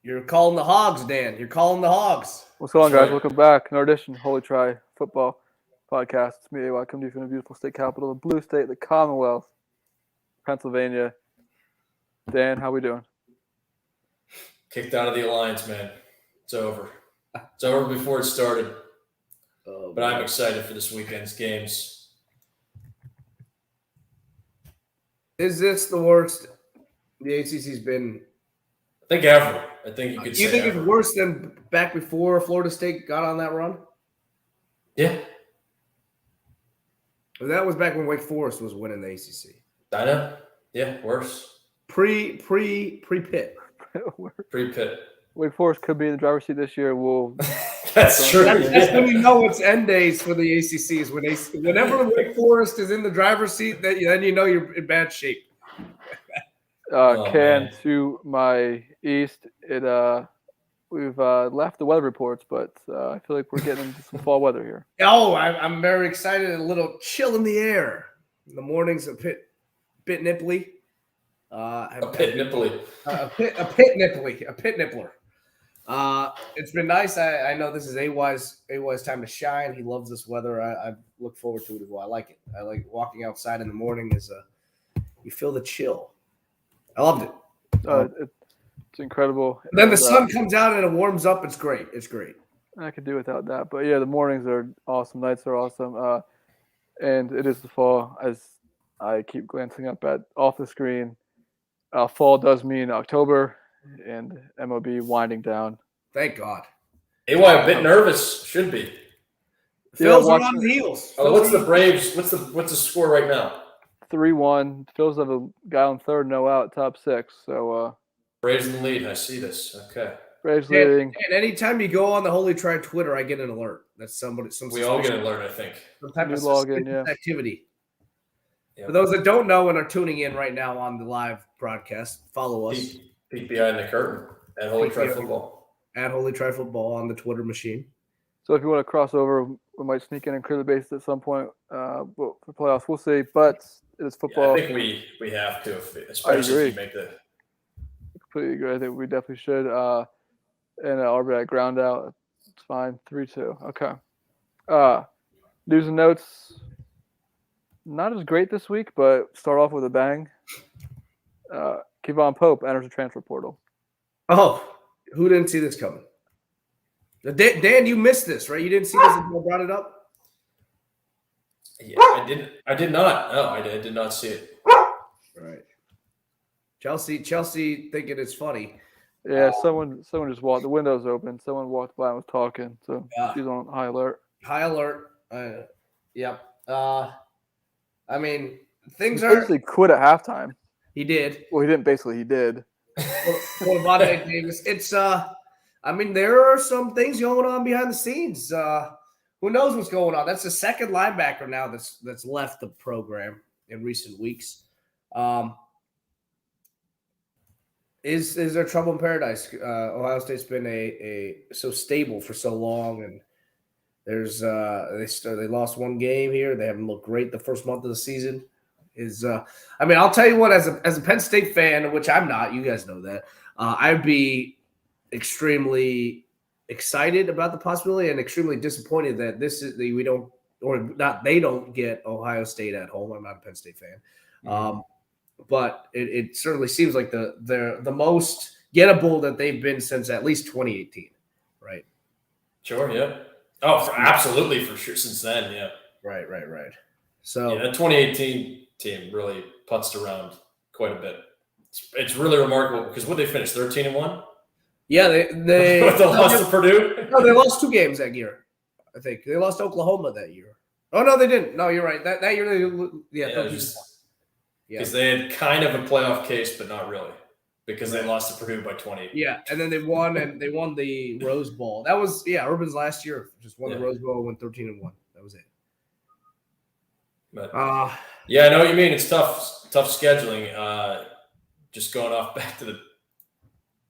You're calling the Hogs, Dan. You're calling the Hogs. What's going on, guys? Welcome back. Another edition Holy Tri Football Podcast. It's me, Iowar, coming to you from the beautiful state capital, the blue state, the Commonwealth, Pennsylvania. Dan, how we doing? Kicked out of the alliance, man. It's over. It's over before it started. But I'm excited for this weekend's games. Is this the worst the ACC's been? I think ever. I think you could say You think ever. it's worse than back before Florida State got on that run? Yeah. Well, that was back when Wake Forest was winning the ACC. I know. Yeah, worse. Pre-Pitt. Pre-Pitt. Wake Forest could be in the driver's seat this year. That's true. That's when you know it's end days for the ACCs. Whenever Wake Forest is in the driver's seat, then you know you're in bad shape. To my east, we've left the weather reports, but I feel like we're getting into some fall weather here. Oh, I'm very excited. A little chill in the air. In the mornings, a bit nipply. A pit nipply. A pit nippler. It's been nice. I know this is AY's time to shine. He loves this weather. I look forward to it as well. I like it. I like walking outside in the morning. You feel the chill. I loved it. It's incredible. And then the sun comes out and it warms up. It's great. It's great. I could do without that. But yeah, the mornings are awesome. Nights are awesome. And it is the fall. As I keep glancing up off the screen, fall does mean October and MLB winding down. Thank God. AY a bit nervous. Should be. Phil's are on the heels. What's the Braves? What's the score right now? 3-1. Phil's have a guy on third, no out, top six. So Braves in the lead. I see this. Okay. Braves leading. And anytime you go on the Holy Tri Twitter, I get an alert. That's we all get an alert, I think. Some type of login, activity. Yep. For those that don't know and are tuning in right now on the live broadcast, follow us. Peek behind the curtain at Holy Tri Football. At Holy Tri Football on the Twitter machine. So if you want to cross over, we might sneak in and clear the bases at some point for playoffs. We'll see. But it is football. Yeah, I think we have to, especially if you make the. Completely agree. I think we definitely should. And RBI ground out. It's fine. 3-2. Okay. News and notes. Not as great this week, but start off with a bang. Kevon Pope enters the transfer portal. Oh, who didn't see this coming? Dan, you missed this, right? You didn't see this until I brought it up? Yeah, I did not. No, I did not see it. Right. Chelsea thinking it's funny. Yeah, someone just walked. The window's open. Someone walked by and was talking, so she's on high alert. High alert. Yep. I mean, things he are. Basically, quit at halftime. He did. Well, he didn't. Basically, he did. Well, Davis. It's I mean, there are some things going on behind the scenes. Who knows what's going on? That's the second linebacker now that's left the program in recent weeks. Is there trouble in paradise? Ohio State's been a so stable for so long, and there's they lost one game here. They haven't looked great the first month of the season. I mean, I'll tell you what, as a Penn State fan, which I'm not, you guys know that, I'd be extremely excited about the possibility and extremely disappointed that they don't get Ohio State at home. I'm not a Penn State fan. Mm-hmm. But it certainly seems like they're the most gettable that they've been since at least 2018, right? Sure, yeah. Oh, absolutely, for sure. Since then, yeah. Right. So yeah, that 2018 team really putzed around quite a bit. It's really remarkable because what they finished 13-1. Yeah, they with the loss to Purdue. No, they lost 2 games that year. I think they lost to Oklahoma that year. Oh no, they didn't. No, you're right. That year because they had kind of a playoff case, but not really, because they lost to Purdue by 20. Yeah, and then they won the Rose Bowl. That was Urban's last year. Just won the Rose Bowl, went 13-1. That was it. But I know what you mean. It's tough scheduling. Just going off back to the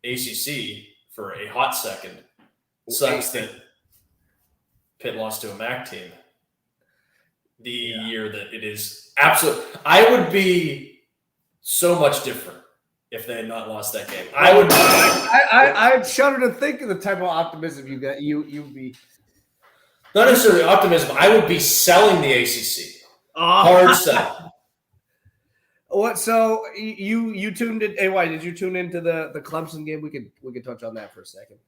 ACC for a hot second. Sucks that Pitt lost to a MAC team the year that it is absolute. I would be so much different if they had not lost that game. I would. I shudder to think of the type of optimism you got. You'd be Not necessarily optimism. I would be selling the ACC. Hard sell. What? So you tuned in? AY, did you tune into the Clemson game? We could touch on that for a second.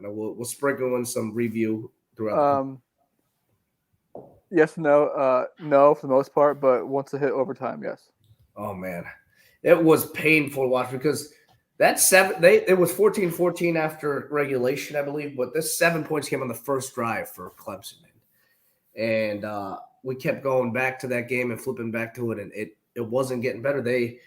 And we'll sprinkle in some review throughout. Yes, no, no for the most part, but once it hit overtime, yes. Oh man, it was painful to watch because that it was 14-14 after regulation, I believe, but this 7 points came on the first drive for Clemson, and we kept going back to that game and flipping back to it, and it wasn't getting better. They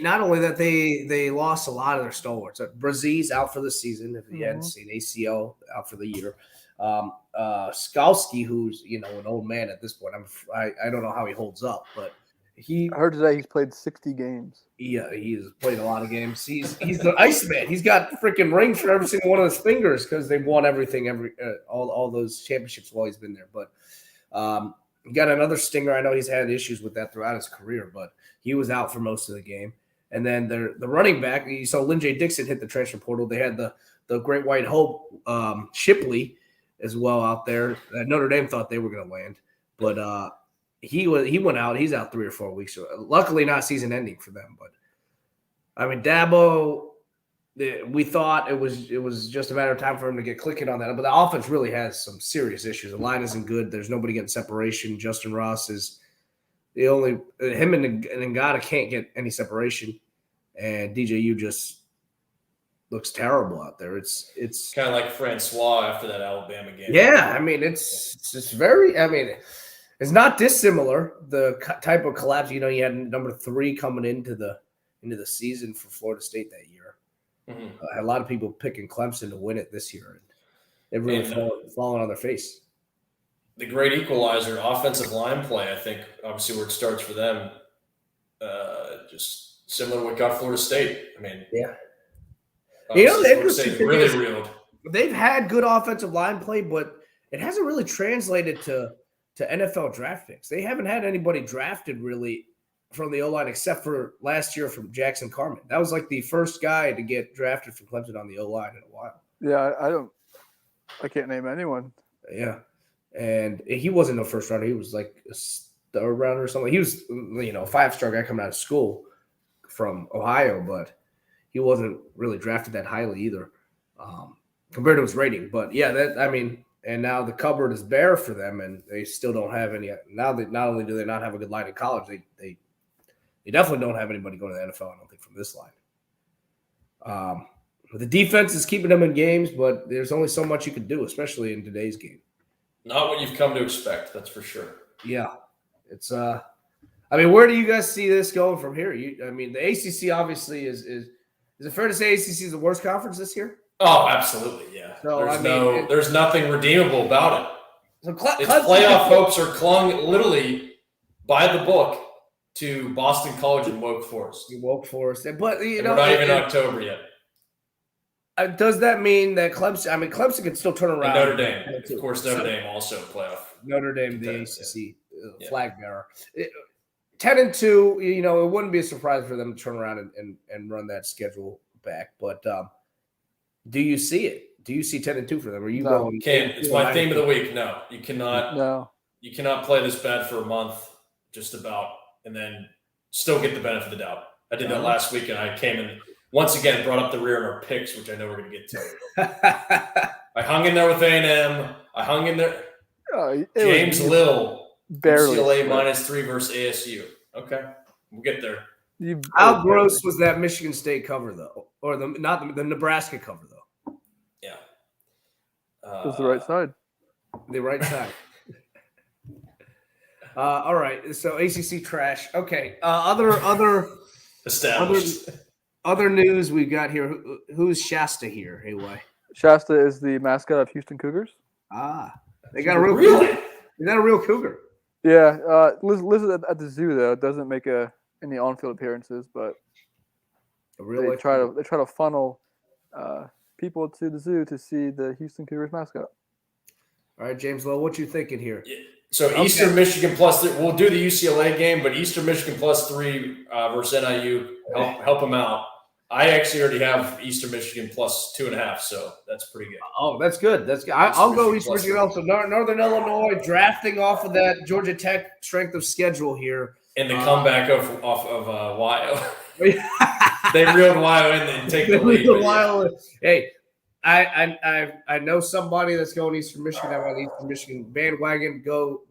not only that they lost a lot of their stalwarts. Brazil's out for the season. If you hadn't seen, ACL out for the year. Skalski, who's an old man at this point. I don't know how he holds up, but I heard today he's played 60 games. Yeah, he's played a lot of games. He's the Iceman. He's got freaking rings for every single one of his fingers because they've won everything, all those championships while he's been there. But he got another stinger. I know he's had issues with that throughout his career, but he was out for most of the game. And then the running back, you saw Lynn J. Dixon hit the transfer portal. They had the Great White Hope, Shipley, as well out there. Notre Dame thought they were going to land, but he went out. He's out 3 or 4 weeks. Luckily, not season ending for them. But I mean, Dabo, we thought it was just a matter of time for him to get clicking on that. But the offense really has some serious issues. The line isn't good. There's nobody getting separation. Justin Ross is the only him and Ngata can't get any separation, and DJU just looks terrible out there. It's kind of like Francois after that Alabama game. Yeah, I mean it's very. I mean, it's not dissimilar. The type of collapse. You had number 3 coming into the season for Florida State that year. A lot of people picking Clemson to win it this year, and they've really fallen on their face. The great equalizer, offensive line play. I think obviously where it starts for them, just similar to what got Florida State. I mean, yeah. The interesting thing really reeled. They've had good offensive line play, but it hasn't really translated to NFL draft picks. They haven't had anybody drafted really from the O-line except for last year from Jackson Carman. That was like the first guy to get drafted from Clemson on the O-line in a while. Yeah, I can't name anyone. Yeah. And he wasn't no first rounder. He was like a third rounder or something. He was, a 5-star guy coming out of school from Ohio, but he wasn't really drafted that highly either compared to his rating. But, yeah, and now the cupboard is bare for them, and they still don't have any. Now that not only do they not have a good line in college, they definitely don't have anybody going to the NFL, I don't think, from this line. But the defense is keeping them in games, but there's only so much you can do, especially in today's game. Not what you've come to expect, that's for sure. Yeah. It's where do you guys see this going from here? The ACC obviously is it fair to say ACC is the worst conference this year? Oh, absolutely, yeah. So, there's nothing redeemable about it. So its playoff hopes are clung literally by the book to Boston College and Woke Forest. But we're not even in October yet. Does that mean that Clemson? Clemson can still turn around. And Notre Dame, of course. Notre Dame also playoff. Notre Dame, the ACC flag bearer. 10-2. It wouldn't be a surprise for them to turn around and run that schedule back. But do you see it? Do you see 10-2 for them? Are you going? It's my theme of the week. No, you cannot. No, you cannot play this bad for a month, just about, and then still get the benefit of the doubt. I did that last week, and I came in once again, brought up the rear in our picks, which I know we're going to get to. I hung in there with A&M. I hung in there. James Lill, barely. UCLA -3 versus ASU. Okay, we'll get there. How gross was that Michigan State cover, though? Or the Nebraska cover, though? Yeah. It was the right side. The right side. All right. So ACC trash. Okay. Other established. Other news we got here. Who's Shasta here? Hey, why? Shasta is the mascot of Houston Cougars. They got a real cougar. They got a real cougar. Yeah. Lives at the zoo though. Doesn't make any on-field appearances, but they try to funnel people to the zoo to see the Houston Cougars mascot. All right, James Lowe, what you thinking here? So Eastern Michigan +3. We'll do the UCLA game, but Eastern Michigan +3 versus NIU. Help them out. I actually already have Eastern Michigan +2.5, so that's pretty good. Oh, that's good. That's good. I'll go Eastern Michigan also. Northern Illinois drafting off of that Georgia Tech strength of schedule here. And the comeback off of Wyo. They reeled Wyo in and take the lead. Hey, I know somebody that's going Eastern Michigan. I'm on Eastern Michigan bandwagon. Go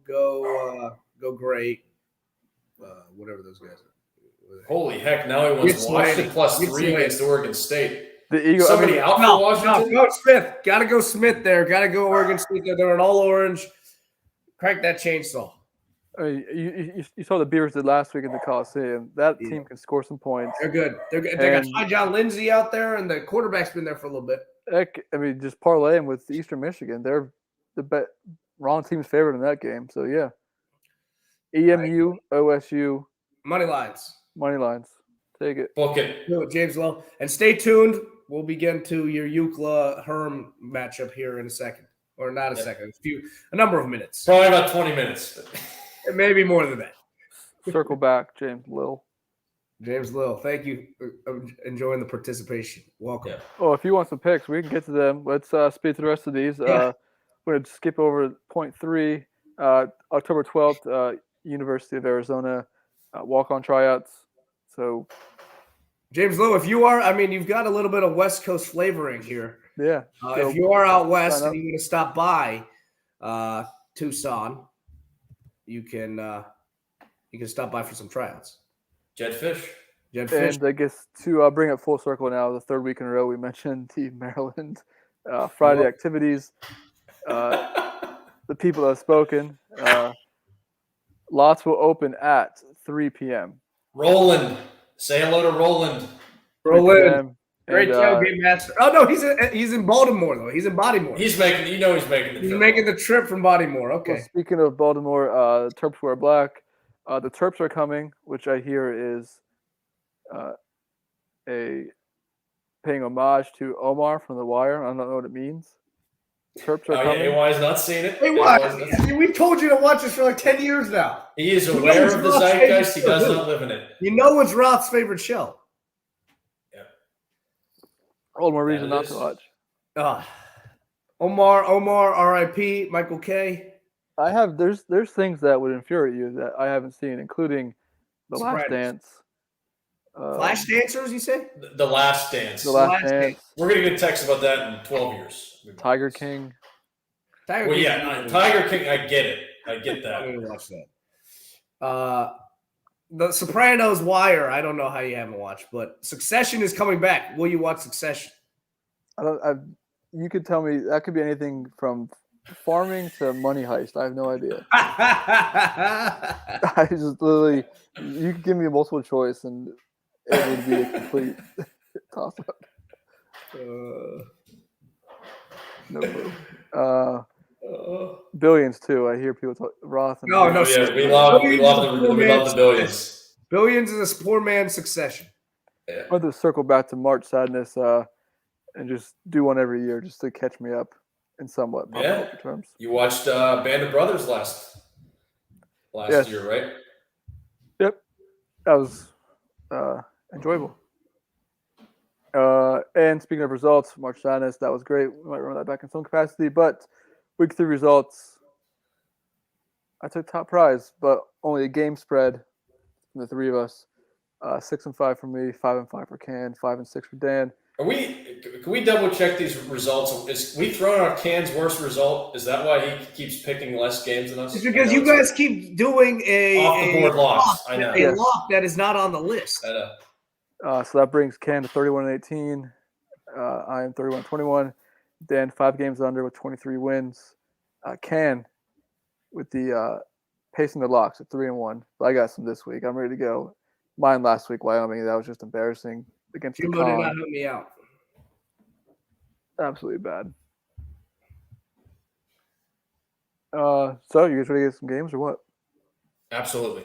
great. Whatever those guys are. Holy heck! Now he wants Washington +3 against Oregon State. The Eagles. Somebody out for Washington? No, go Smith. Got to go Smith there. Got to go Oregon State there. They're an all orange. Crank that chainsaw. I mean, you saw the Beavers did last week at the Coliseum. That team can score some points. They're good. They got Ty John Lindsay out there, and the quarterback's been there for a little bit. Heck, I mean, just parlay them with Eastern Michigan. They're the wrong team's favorite in that game. So yeah, EMU, OSU, money lines. Take it. Book it. Do it, James Lowe. And stay tuned. We'll begin to your UCLA Herm matchup here in a second, or not a second. A number of minutes. Probably about 20 minutes. Maybe more than that. Circle back, James Lill. James Lill, thank you for enjoying the participation. Welcome. Yeah. Oh, if you want some picks, we can get to them. Let's speed through the rest of these. We're going to skip over point 3. October 12th, University of Arizona walk-on tryouts. So, James Lill, if you are, you've got a little bit of West Coast flavoring here. Yeah. If you are out west and you want to stop by Tucson, you can stop by for some tryouts. Jetfish. And I guess to bring it full circle now, the third week in a row we mentioned the Maryland Friday activities. The people that have spoken. Lots will open at 3 p.m. Roland. Say hello to Roland. Roland. Great tailgate master. Oh, no, he's in Baltimore, though. He's in Baltimore. He's making the trip. He's making the trip from Baltimore. Okay. Well, speaking of Baltimore, Terps wear black. The Terps are coming, which I hear is paying homage to Omar from The Wire. I don't know what it means. Terps are coming. AY's not seen it. We've told you to watch this for like 10 years now. He is aware of the zeitgeist. He does not live in it. You know it's Roth's favorite show. Yeah. All more reason not to watch. Omar, R.I.P., Michael K. There's things that would infuriate you that I haven't seen, including The Last Dance. Flash Dancers, you say? The Last Dance. The Last Dance. We're going to get text about that in 12 years. Tiger King. Tiger King, I get it. I get that. I'm going to watch that. The Sopranos Wire, I don't know how you haven't watched, but Succession is coming back. Will you watch Succession? You could tell me, that could be anything from farming to Money Heist. I have no idea. I just literally, you could give me a multiple choice and it would be a complete toss-up. No clue. Billions too. I hear people talk Roth. And we love the Billions. Billions is a poor man's Succession. Yeah. I want to circle back to March Sadness and just do one every year just to catch me up in somewhat popular terms. You watched Band of Brothers last year, right? Yep, that was enjoyable. And speaking of results, March Sadness, that was great. We might run that back in some capacity. But week 3 results, I took top prize, but only a game spread from the three of us. 6-5 for me, 5-5 for Can, 5-6 for Dan. Can we double check these results? Is we throwing out Can's worst result? Is that why he keeps picking less games than us? It's because you guys keep doing off the board loss. I know a lock that is not on the list. I know. So that brings Can to 31-18. I am 31-21. Dan 5 games under with 23 wins. Can with the pacing the locks at 3-1. But I got some this week. I'm ready to go. Mine last week, Wyoming. That was just embarrassing against Jimbo did not help me out. Absolutely bad. So you guys ready to get some games or what? Absolutely.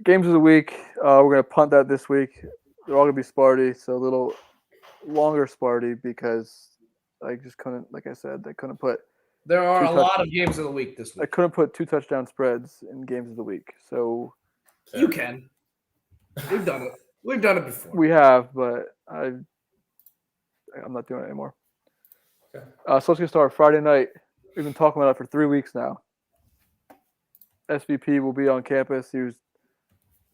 Games of the week. We're going to punt that this week. They're all going to be Sparty, so a little longer Sparty because I just couldn't, like I said, they couldn't put There are a lot of games of the week this I week. couldn't put 2 touchdown spreads in games of the week, so You can. We've done it. We've done it before. we have, but I'm not doing it anymore. Okay. So let's get started. Friday night. We've been talking about it for 3 weeks now. SVP will be on campus. He was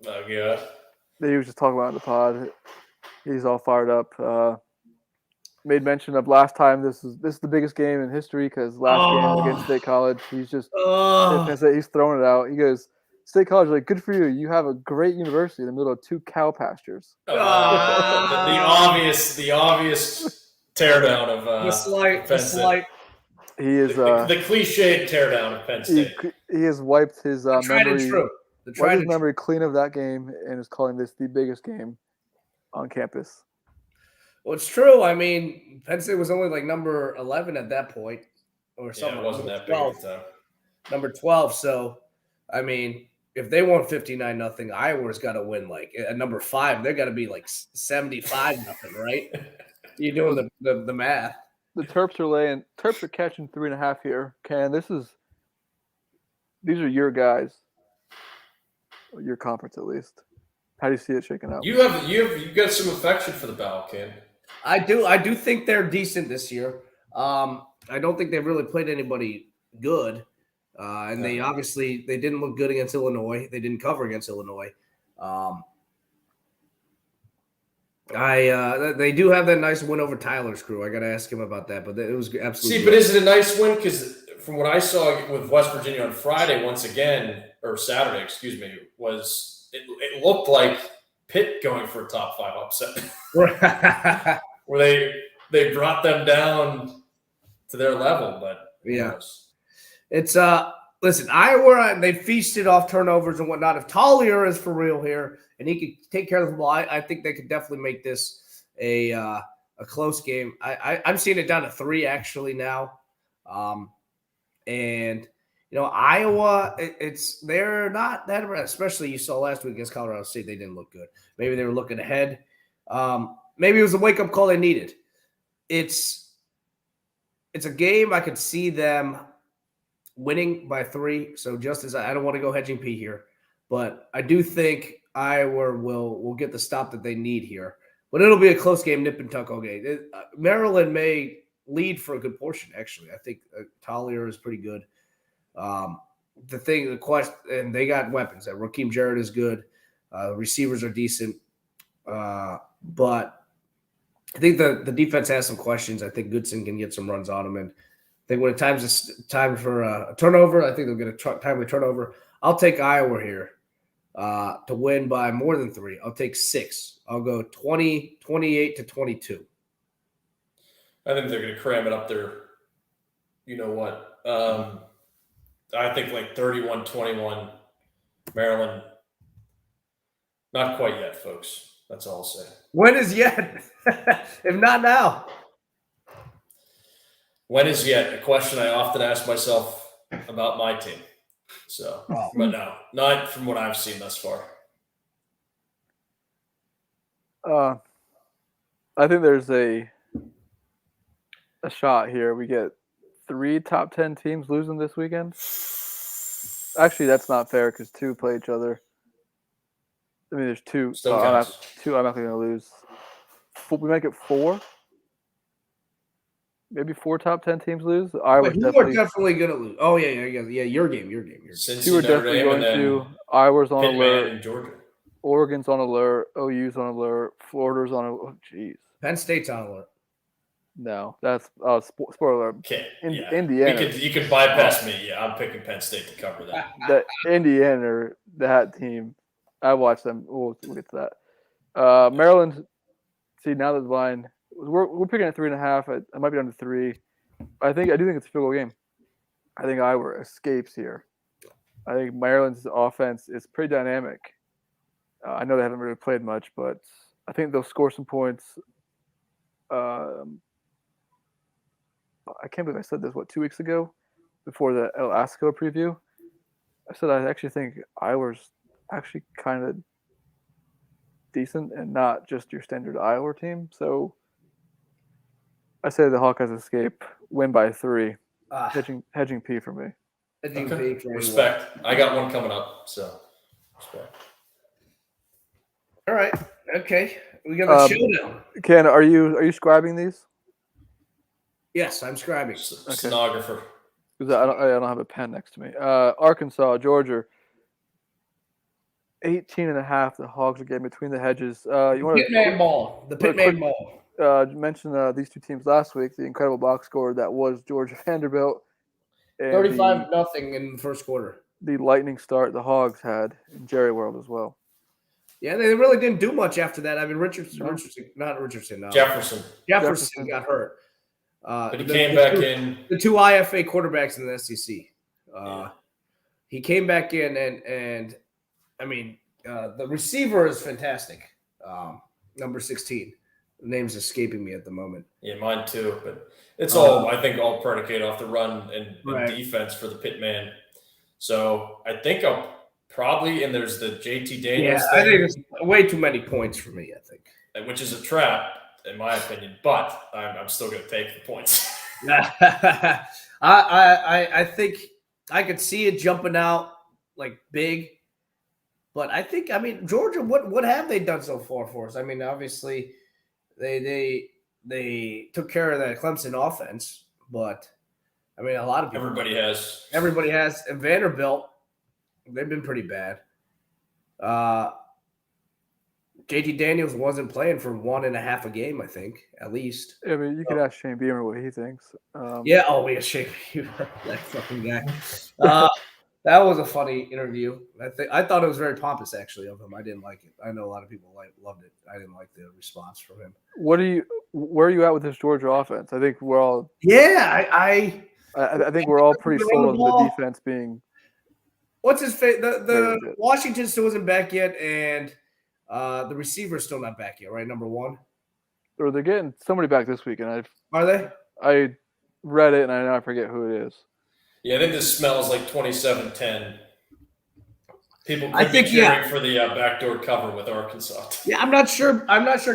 just talking about it in the pod. He's all fired up. Made mention of last time. This is the biggest game in history because last game against State College. He's just he's throwing it out. He goes, State College, like, good for you. You have a great university in the middle of 2 cow pastures. The obvious teardown of the slight. He is the cliched teardown of Penn State. He has wiped his memory clean of that game and is calling this the biggest game on campus. Well, it's true. I mean, Penn State was only like number 11 at that point, or something. Yeah, it wasn't that big at the time. Number 12. So, I mean, if they won 59-0, Iowa's got to win like at number 5. They're got to be like 75-0, right? You're doing the math. The Terps are catching 3.5 here. Ken, these are your guys, your conference at least. How do you see it shaking out? You've got some affection for the Battle, Ken. I do think they're decent this year. I don't think they've really played anybody good, and they didn't look good against Illinois. They didn't cover against Illinois. They do have that nice win over Tyler's crew. I got to ask him about that, but it was absolutely. See, but is it a nice win? Because from what I saw with West Virginia on Friday, Saturday, excuse me, it looked like Pitt going for a top 5 upset, where they brought them down to their level. But yeah, it's listen, Iowa, they feasted off turnovers and whatnot. If Taulier is for real here and he could take care of the ball, I think they could definitely make this a close game. I'm seeing it down to 3 actually now, and. Iowa, they're not that, especially you saw last week against Colorado State, they didn't look good. Maybe they were looking ahead. Maybe it was a wake-up call they needed. It's a game I could see them winning by 3. So just as I don't want to go hedging P here, but I do think Iowa will get the stop that they need here. But it'll be a close game, nip and tuck all game. Maryland may lead for a good portion, actually. I think Taulier is pretty good. The question, and they got weapons. Raheem Jarrett is good. Receivers are decent. But I think the defense has some questions. I think Goodson can get some runs on them. And I think when it's time for a turnover, I think they'll get a timely turnover. I'll take Iowa here to win by more than 3. I'll take 6. I'll go 28-22. I think they're going to cram it up there. You know what? I think like 31-21, Maryland. Not quite yet, folks. That's all I'll say. When is yet? If not now. When is yet? A question I often ask myself about my team. So, but no, not from what I've seen thus far. I think there's a shot here. We get 3 top 10 teams losing this weekend. Actually, that's not fair because 2 play each other. I mean, there's 2. I'm not going to lose. We might get 4. Maybe 4 top 10 teams lose. You are definitely going to lose. Oh, yeah. Your game. 2 are definitely going to. Iowa's on alert. And Georgia. Oregon's on alert. OU's on alert. Florida's on alert. Oh, jeez. Penn State's on alert. No, that's spoiler. Okay, Indiana. You could bypass me. Yeah, I'm picking Penn State to cover that. The Indiana, that team, I watched them. We'll get to that. Maryland. See, now that the line, we're picking at 3.5. I might be down to 3. I do think it's a field goal game. I think Iowa escapes here. I think Maryland's offense is pretty dynamic. I know they haven't really played much, but I think they'll score some points. I can't believe I said this, 2 weeks ago before the El Asco preview? I said I actually think Iowa's actually kind of decent and not just your standard Iowa team. So I say the Hawkeyes escape, win by 3. Hedging P for me. Okay. Respect. I got one coming up, so respect. All right. Okay. We got the showdown. Ken, are you scribing these? Yes, I'm scribing. Stenographer. Because I don't have a pen next to me. Arkansas, Georgia. 18.5. The Hogs are getting between the hedges. Pitman ball. The Pitman ball. Mentioned these two teams last week. The incredible box score that was Georgia Vanderbilt. 35-0 in the first quarter. The lightning start the Hogs had in Jerry World as well. Yeah, they really didn't do much after that. I mean, Jefferson got hurt. But he came back in. The two IFA quarterbacks in the SEC. He came back in, and I mean, the receiver is fantastic. Number 16. The name's escaping me at the moment. Yeah, mine too. But it's all, I think, all predicated off the run and defense for the Pitman. So I think I'll probably, and there's the JT Daniels thing. I think it's way too many points for me, I think. Which is a trap, in my opinion, but I'm still going to take the points. I think I could see it jumping out like big, but I mean, Georgia, what have they done so far for us? I mean, obviously they took care of that Clemson offense, but I mean, a lot of people. Everybody has. And Vanderbilt, they've been pretty bad. JT Daniels wasn't playing for 1.5 a game, I think, at least. I mean, you could ask Shane Beamer what he thinks. Shane Beamer, that fucking guy. That was a funny interview. I thought it was very pompous, actually, of him. I didn't like it. I know a lot of people loved it. I didn't like the response from him. Where are you at with this Georgia offense? I think we're all. Yeah, I think we're all pretty sold on the defense being. What's his face? The Washington still isn't back yet, and the receiver's still not back yet, right? Number 1. Or they're getting somebody back this week, and are they? I read it, and I forget who it is. Yeah, I think this smells like 27-10. People could be cheering for the backdoor cover with Arkansas. Yeah, I'm not sure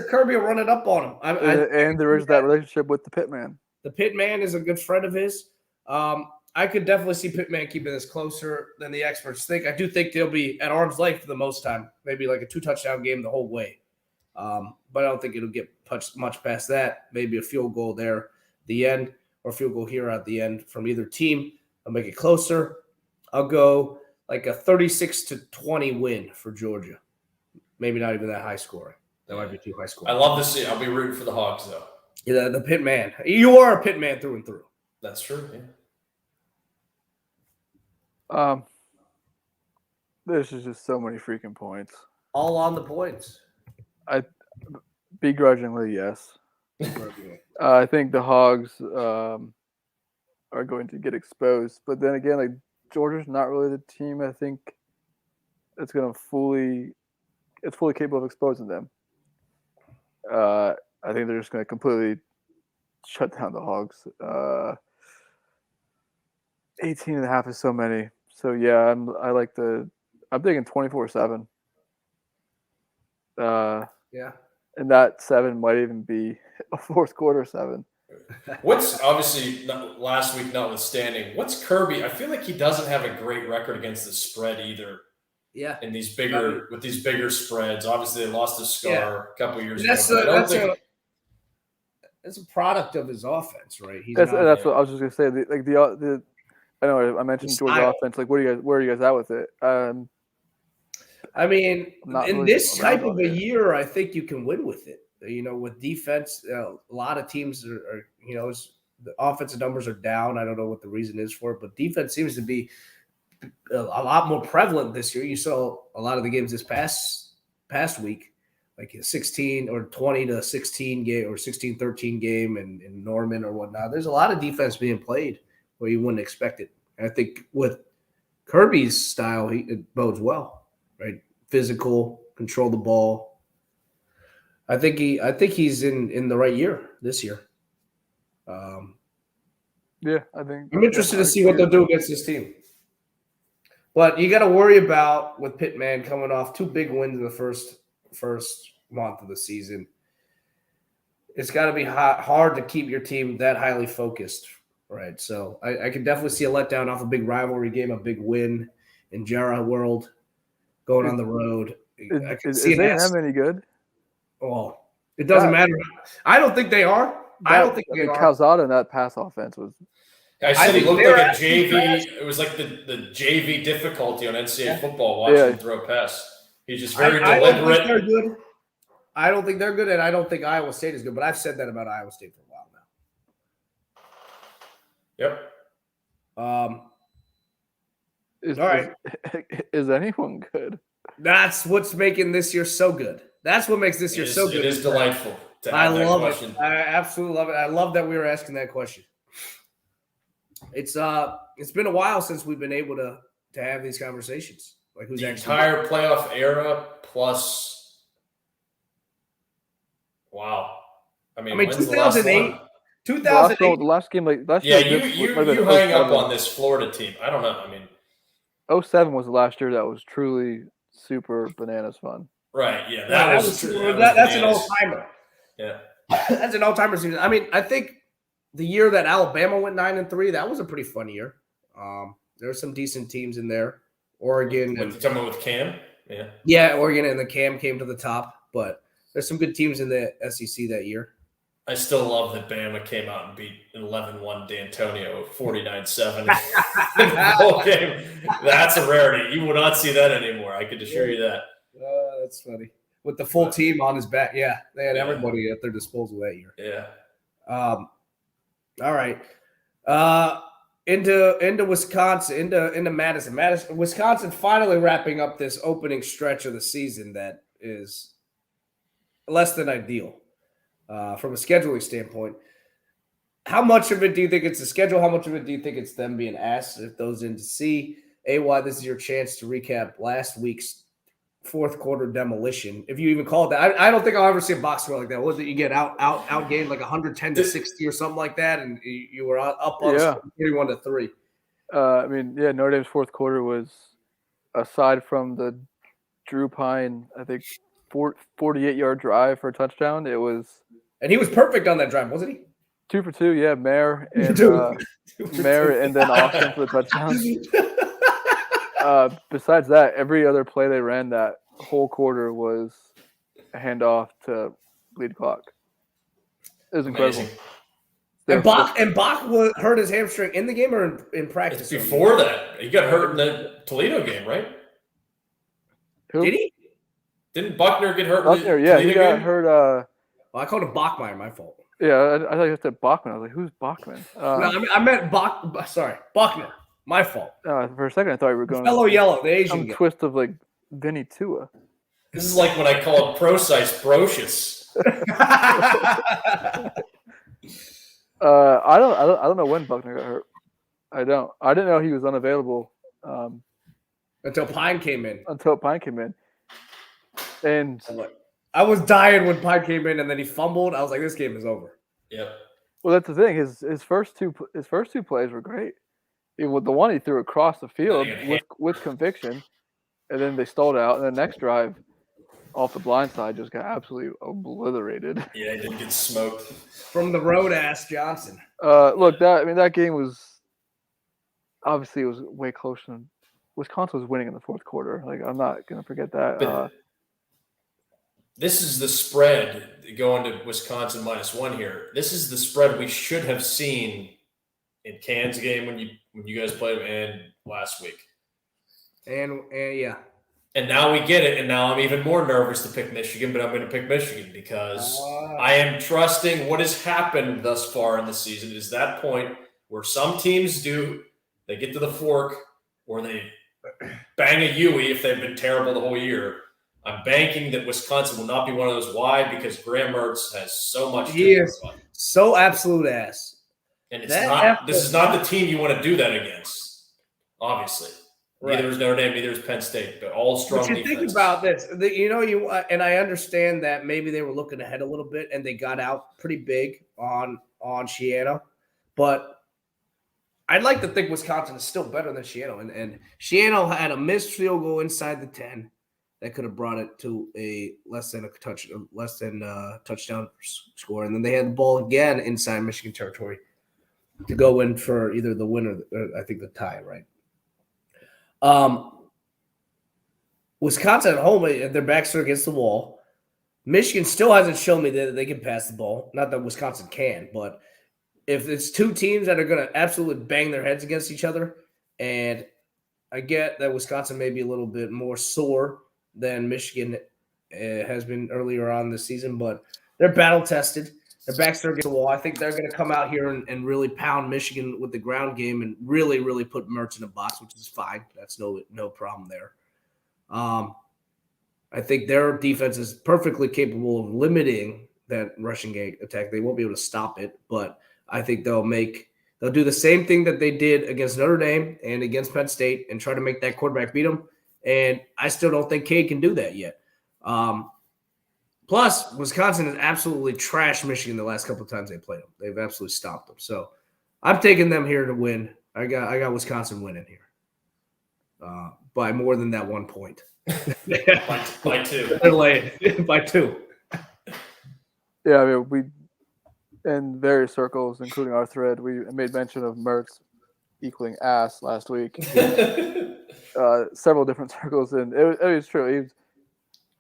Kirby will run it up on him. And there is that relationship with the Pitman. The Pitman is a good friend of his. I could definitely see Pitman keeping this closer than the experts think. I do think they'll be at arm's length for the most time, maybe like a 2-touchdown game the whole way. But I don't think it'll get much past that. Maybe a field goal there at the end or a field goal here at the end from either team. I'll make it closer. I'll go like a 36-20 win for Georgia. Maybe not even that high scoring. That might be too high scoring. I love to see. I'll be rooting for the Hogs, though. Yeah, the Pitman. You are a Pitman through and through. That's true, yeah. There's just so many freaking points. All on the points. Begrudgingly, yes. I think the Hogs are going to get exposed. But then again, like Georgia's not really the team I think it's going to fully capable of exposing them. I think they're just going to completely shut down the Hogs. 18.5 is so many. So yeah, I'm thinking 24-7. Yeah. And that 7 might even be a fourth quarter 7. What's obviously last week notwithstanding, what's Kirby? I feel like he doesn't have a great record against the spread either. Yeah. In these bigger spreads. Obviously they lost to Scar a couple years ago. That's a product of his offense, right? That's what I was just gonna say. I know I mentioned Georgia offense. Like, where are you guys at with it? I mean, in this type of a year, I think you can win with it. You know, with defense, a lot of teams are the offensive numbers are down. I don't know what the reason is for it, but defense seems to be a lot more prevalent this year. You saw a lot of the games this past week, like a 16 or 20-16 game or 16-13 game in Norman or whatnot. There's a lot of defense being played where you wouldn't expect it. And I think with Kirby's style, it bodes well, right? Physical, control the ball. I think he's in the right year this year. Yeah, I think I'm interested to see what they'll do against this team. But you got to worry about with Pittman coming off 2 big wins in the first month of the season. It's got to be hard to keep your team that highly focused Right. So I can definitely see a letdown off a big rivalry game, a big win in Jara World, going on the road. I can Is see an A&M any good? Oh, it doesn't matter. I don't think they are. I don't think they are. Calzada in that pass offense was. I said he looked like a JV. It was like the JV difficulty on NCAA football watching him throw a pass. He's just very deliberate. I don't think they're good. I don't think they're good, and I don't think Iowa State is good. But I've said that about Iowa State for a while now. Yep. All right. Is anyone good? That's what's making this year so good. That's what makes this year so good. It is delightful to I have that love question. it. I absolutely love it. I love that we were asking that question. It's been a while since we've been able to have these conversations. Like who's the entire playoff era plus. Wow. I mean 2008. 2008. The last game, like last year. You hang up on this Florida team. I don't know. I mean, 2007 was the last year that was truly super bananas fun. Right. Yeah. That's an all-timer. Yeah. That's an all-timer season. I mean, I think the year that Alabama went 9-3, that was a pretty fun year. There were some decent teams in there. Oregon. Someone with Cam? Yeah. Yeah, Oregon and the Cam came to the top, but there's some good teams in the SEC that year. I still love that Bama came out and beat 11-1 D'Antonio 49-7 in the whole game. That's a rarity. You will not see that anymore. I can assure you that. That's funny. With the full team on his back. Yeah, they had everybody at their disposal that year. Yeah. All right. Into Wisconsin, into Madison. Wisconsin finally wrapping up this opening stretch of the season that is less than ideal. From a scheduling standpoint, how much of it do you think it's the schedule? How much of it do you think it's them being asked if those in to see? AY, this is your chance to recap last week's fourth quarter demolition, if you even call it that. I don't think I'll ever see a box score like that. Was it you get outgained like 110-60 or something like that, and you were up on 31-3? I mean, Notre Dame's fourth quarter was, aside from the Drew Pine, I think 48-yard drive for a touchdown. It was. And he was perfect on that drive, wasn't he? 2 for 2, yeah. Mayer and then Austin for the touchdown. Besides that, every other play they ran that whole quarter was a handoff to lead clock. It was incredible. And Bach hurt his hamstring in the game or in practice? It's before that. He got hurt in the Toledo game, right? Who? Did he? Didn't Buckner get hurt? Buckner, he got game? hurt. Well, I called him Bachmeier. My fault. Yeah, I thought you said Bachman. I was like, who's Bachman? No, I meant Buckner. My fault. For a second, I thought you were going Fellow yellow, the Asian guy. Twist of like Vinny Tua. This is like when I called Procise Brocious. I don't know when Buckner got hurt. I didn't know he was unavailable until Pine came in. And I was dying when Pine came in, and then he fumbled. I was like, "This game is over." Yep. Well, that's the thing. His first two plays were great. The one he threw across the field with conviction, and then they stalled out. And the next drive, off the blind side, just got absolutely obliterated. Yeah, he did get smoked from the road ass Johnson. Look, that game was obviously way closer than Wisconsin was winning in the fourth quarter. Like, I'm not gonna forget that. This is the spread going to Wisconsin -1 here. This is the spread we should have seen in Can's game when you guys played and last week. And yeah. And now we get it, and now I'm even more nervous to pick Michigan, but I'm going to pick Michigan because I am trusting what has happened thus far in the season is that point where some teams they get to the fork or they bang a Yui if they've been terrible the whole year. I'm banking that Wisconsin will not be one of those. Why? Because Graham Mertz has so much. He is so absolute ass. And this is not the team you want to do that against, obviously. Right. Neither is Notre Dame, neither is Penn State, but all strong defenses. Think about this. And I understand that maybe they were looking ahead a little bit and they got out pretty big on Shiano. But I'd like to think Wisconsin is still better than Shiano. And Shiano had a missed field goal inside the 10 that could have brought it to a less than touchdown score. And then they had the ball again inside Michigan territory. to go in for either the win or I think the tie, right? Wisconsin at home, their backs are against the wall. Michigan still hasn't shown me that they can pass the ball. Not that Wisconsin can, but if it's two teams that are going to absolutely bang their heads against each other, and I get that Wisconsin may be a little bit more sore than Michigan has been earlier on this season, but they're battle tested. Their backs are against the wall. I think they're going to come out here and really pound Michigan with the ground game and really, really put Mertz in a box, which is fine. That's no problem there. I think their defense is perfectly capable of limiting that rushing game attack. They won't be able to stop it, but I think they'll do the same thing that they did against Notre Dame and against Penn State and try to make that quarterback beat them. And I still don't think Cade can do that yet. Plus, Wisconsin has absolutely trashed Michigan the last couple of times they played them. They've absolutely stopped them. So I'm taking them here to win. I got Wisconsin winning here by more than that 1 point. by 2. They're laying by 2. Yeah, I mean, we in various circles, including our thread, we made mention of Mertz equaling ass last week. Several different circles, and it was true.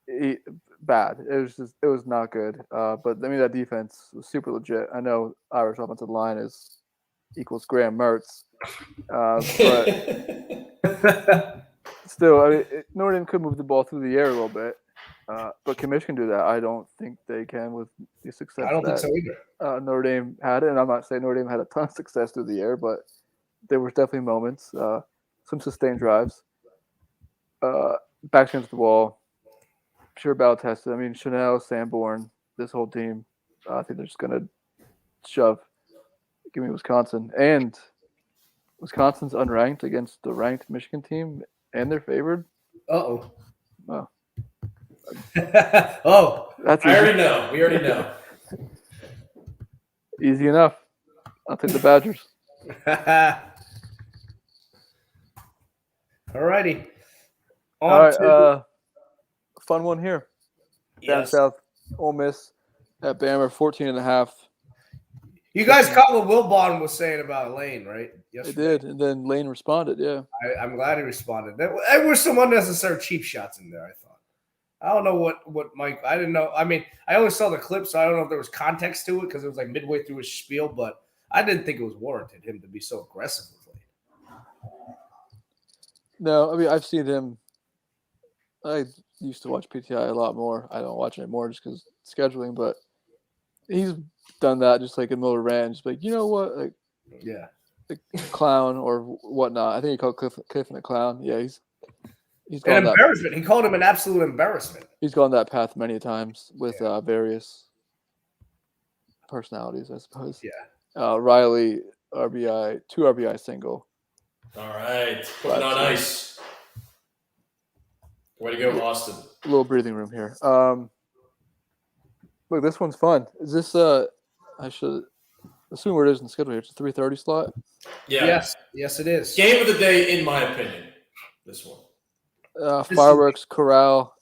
He bad. It was not good. But I mean, that defense was super legit. I know Irish offensive line equals Graham Mertz, but still, I mean, Notre Dame could move the ball through the air a little bit. But can Michigan do that? I don't think they can with the success. I don't think so either. Notre Dame had it, and I'm not saying Notre Dame had a ton of success through the air, but there were definitely moments, some sustained drives, back against the wall. Sure, battle tested. I mean, Chanel, Sanborn, this whole team. I think they're just gonna shove. Give me Wisconsin, and Wisconsin's unranked against the ranked Michigan team, and they're favored. Uh-oh. Oh. Oh, That's I already know. We already know. Easy enough. I'll take the Badgers. All righty. All right. Fun one here. Down Yes. south, Ole Miss at Bama, 14.5. You guys caught what Wilbon was saying about Lane, right? They did, and then Lane responded. Yeah, I'm glad he responded. There were some unnecessary cheap shots in there, I thought. I don't know what Mike – I didn't know. I mean, I only saw the clip, so I don't know if there was context to it because it was like midway through his spiel, but I didn't think it was warranted him to be so aggressive with Lane. No, I mean, I've seen him – I used to watch PTI a lot more. I don't watch it anymore just because scheduling, but he's done that just like in Miller Rand, just like, you know what? Like, yeah. Like clown or whatnot. I think he called Kiffin a clown. Yeah, he's an embarrassment. He called him an absolute embarrassment. He's gone that path many times with various personalities, I suppose. Yeah. Riley, RBI, 2 RBI single. All right. Putting on ice. Way to go, Austin. A little breathing room here. Look, this one's fun. Is this I should assume where it is in the schedule here. It's a 3:30 slot. Yeah. Yes, it is. Game of the day, in my opinion. This one. Fireworks, Corral.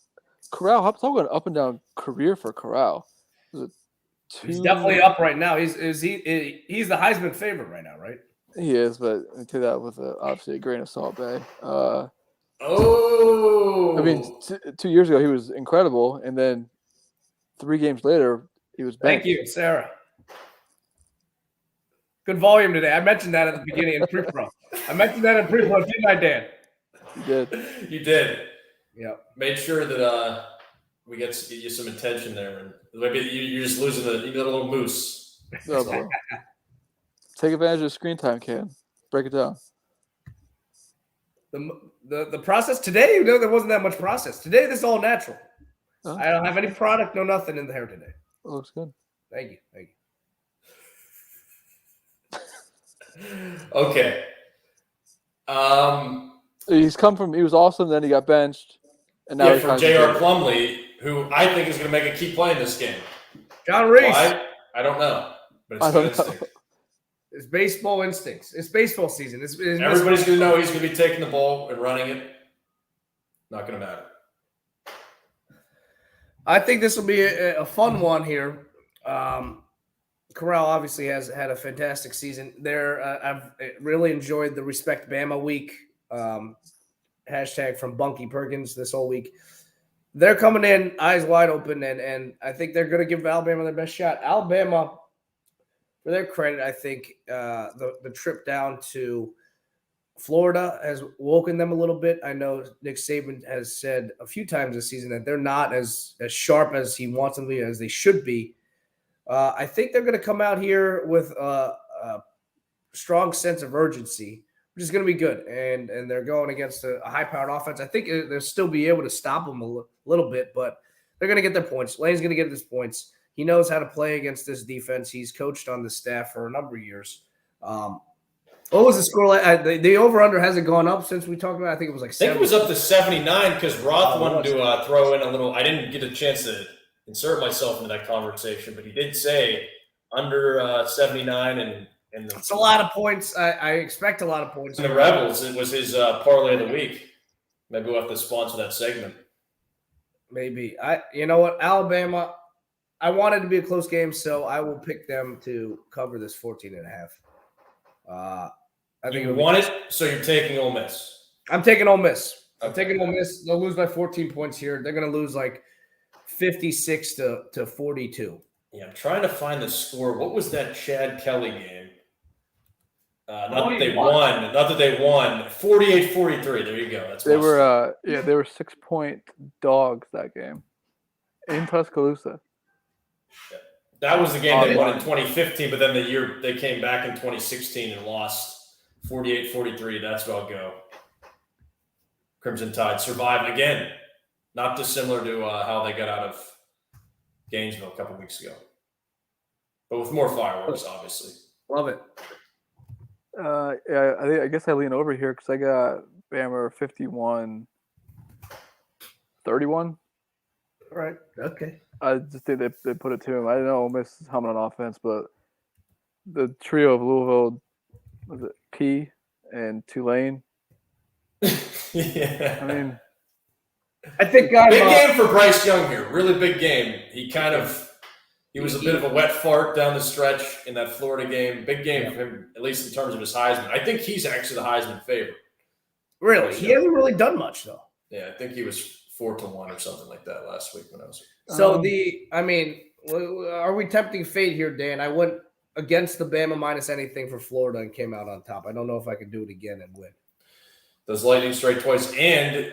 I'm talking about up and down career for Corral. He's definitely up right now. He's the Heisman favorite right now, right? He is, but I take that with obviously a grain of salt, Bay. Oh. I mean, 2 years ago he was incredible, and then 3 games later he was benched. Thank you, Sarah. Good volume today. I mentioned that at the beginning in pre-pro. Didn't I, Dan? You did. You did. Yeah. Made sure that we get you some attention there, and maybe you're just losing you got a little moose. Oh, bro. Take advantage of screen time, Cam. Break it down. The process today, there wasn't that much process. Today, this is all natural. Oh. I don't have any product, no nothing in the hair today. It looks good. Thank you. Okay. He was awesome, then he got benched. And now from J.R. Plumlee, who I think is going to make a key play in this game. John Reese. Why? I don't know. But it's good instinct. It's baseball instincts. It's baseball season. Everybody's going to know he's going to be taking the ball and running it. Not going to matter. I think this will be a fun one here. Corral obviously has had a fantastic season. I've really enjoyed the Respect Bama week. Hashtag from Bunky Perkins this whole week. They're coming in eyes wide open, and I think they're going to give Alabama their best shot. Alabama, for their credit, I think the trip down to Florida has woken them a little bit. I know Nick Saban has said a few times this season that they're not as sharp as he wants them to be, as they should be. I think they're going to come out here with a strong sense of urgency, which is going to be good. And they're going against a high-powered offense. I think they'll still be able to stop them a little bit, but they're going to get their points. Lane's going to get his points. He knows how to play against this defense. He's coached on the staff for a number of years. What was the score? The over-under hasn't gone up since we talked about it. I think it was like 70. I think it was up to 79 because Roth wanted to throw in a little – I didn't get a chance to insert myself into that conversation, but he did say under 79 and it's a lot of points. I expect a lot of points. And the Rebels, it was his parlay of the week. Maybe we'll have to sponsor that segment. Maybe. You know what? Alabama, I want it to be a close game, so I will pick them to cover this 14.5. I think you want it, so you're taking Ole Miss. I'm taking Ole Miss. I'm Okay. taking Ole Miss. They'll lose by 14 points here. They're going to lose like 56 to 42. Yeah, I'm trying to find the score. What was that Chad Kelly game? Not that they won. Not that they won. 48-43. There you go. That's They were 6-point dogs that game in Tuscaloosa. That was the game they won in 2015, but then the year they came back in 2016 and lost 48-43. That's where I'll go. Crimson Tide survived again. Not dissimilar to how they got out of Gainesville a couple weeks ago. But with more fireworks, obviously. Love it. Yeah, I guess I lean over here because I got Bama 51-31. All right. Okay. I just think they put it to him. I don't know Ole Miss is humming on offense, but the trio of Louisville, was it P and Tulane? Yeah. I mean, I think big game for Bryce Young here. Really big game. He was a bit of a wet fart down the stretch in that Florida game. Big game for him, at least in terms of his Heisman. I think he's actually the Heisman favorite. Really? He hasn't really done much, though. Yeah, I think he was 4-1 or something like that last week when I was. So are we tempting fate here, Dan? I went against the Bama minus anything for Florida and came out on top. I don't know if I could do it again and win. Those lightning strike twice, and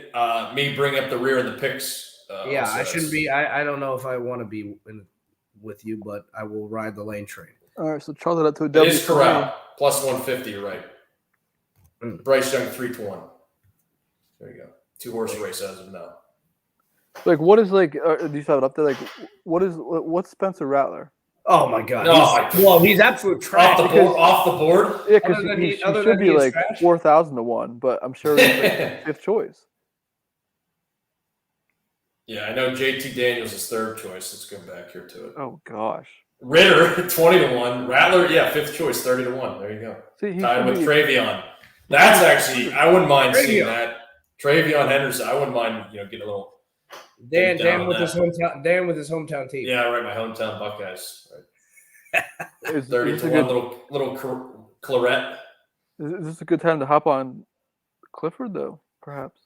me bring up the rear in the picks. I shouldn't be. I don't know if I want to be with you, but I will ride the lane train. all right, so charge it up to a It W. is correct. Plus 150, you're right. Bryce Young 3-1. There you go. 2-horse race as of now. Like, what is do you have it up there? Like, what's Spencer Rattler? Oh my God! No, he's absolute trash. Off the board. Yeah, because he should be like 4,000 to 1, but I'm sure he's like fifth choice. Yeah, I know JT Daniels is third choice. Let's go back here to it. Oh gosh. Ritter 20-1. Rattler, fifth choice 30-1. There you go. See, tied with Travion. That's actually I wouldn't mind seeing that. Travion Henderson. I wouldn't mind getting a little. Dan with his hometown team. Yeah, right. My hometown Buckeyes. Right. 30-1, little claret. Is this a good time to hop on Clifford though? Perhaps.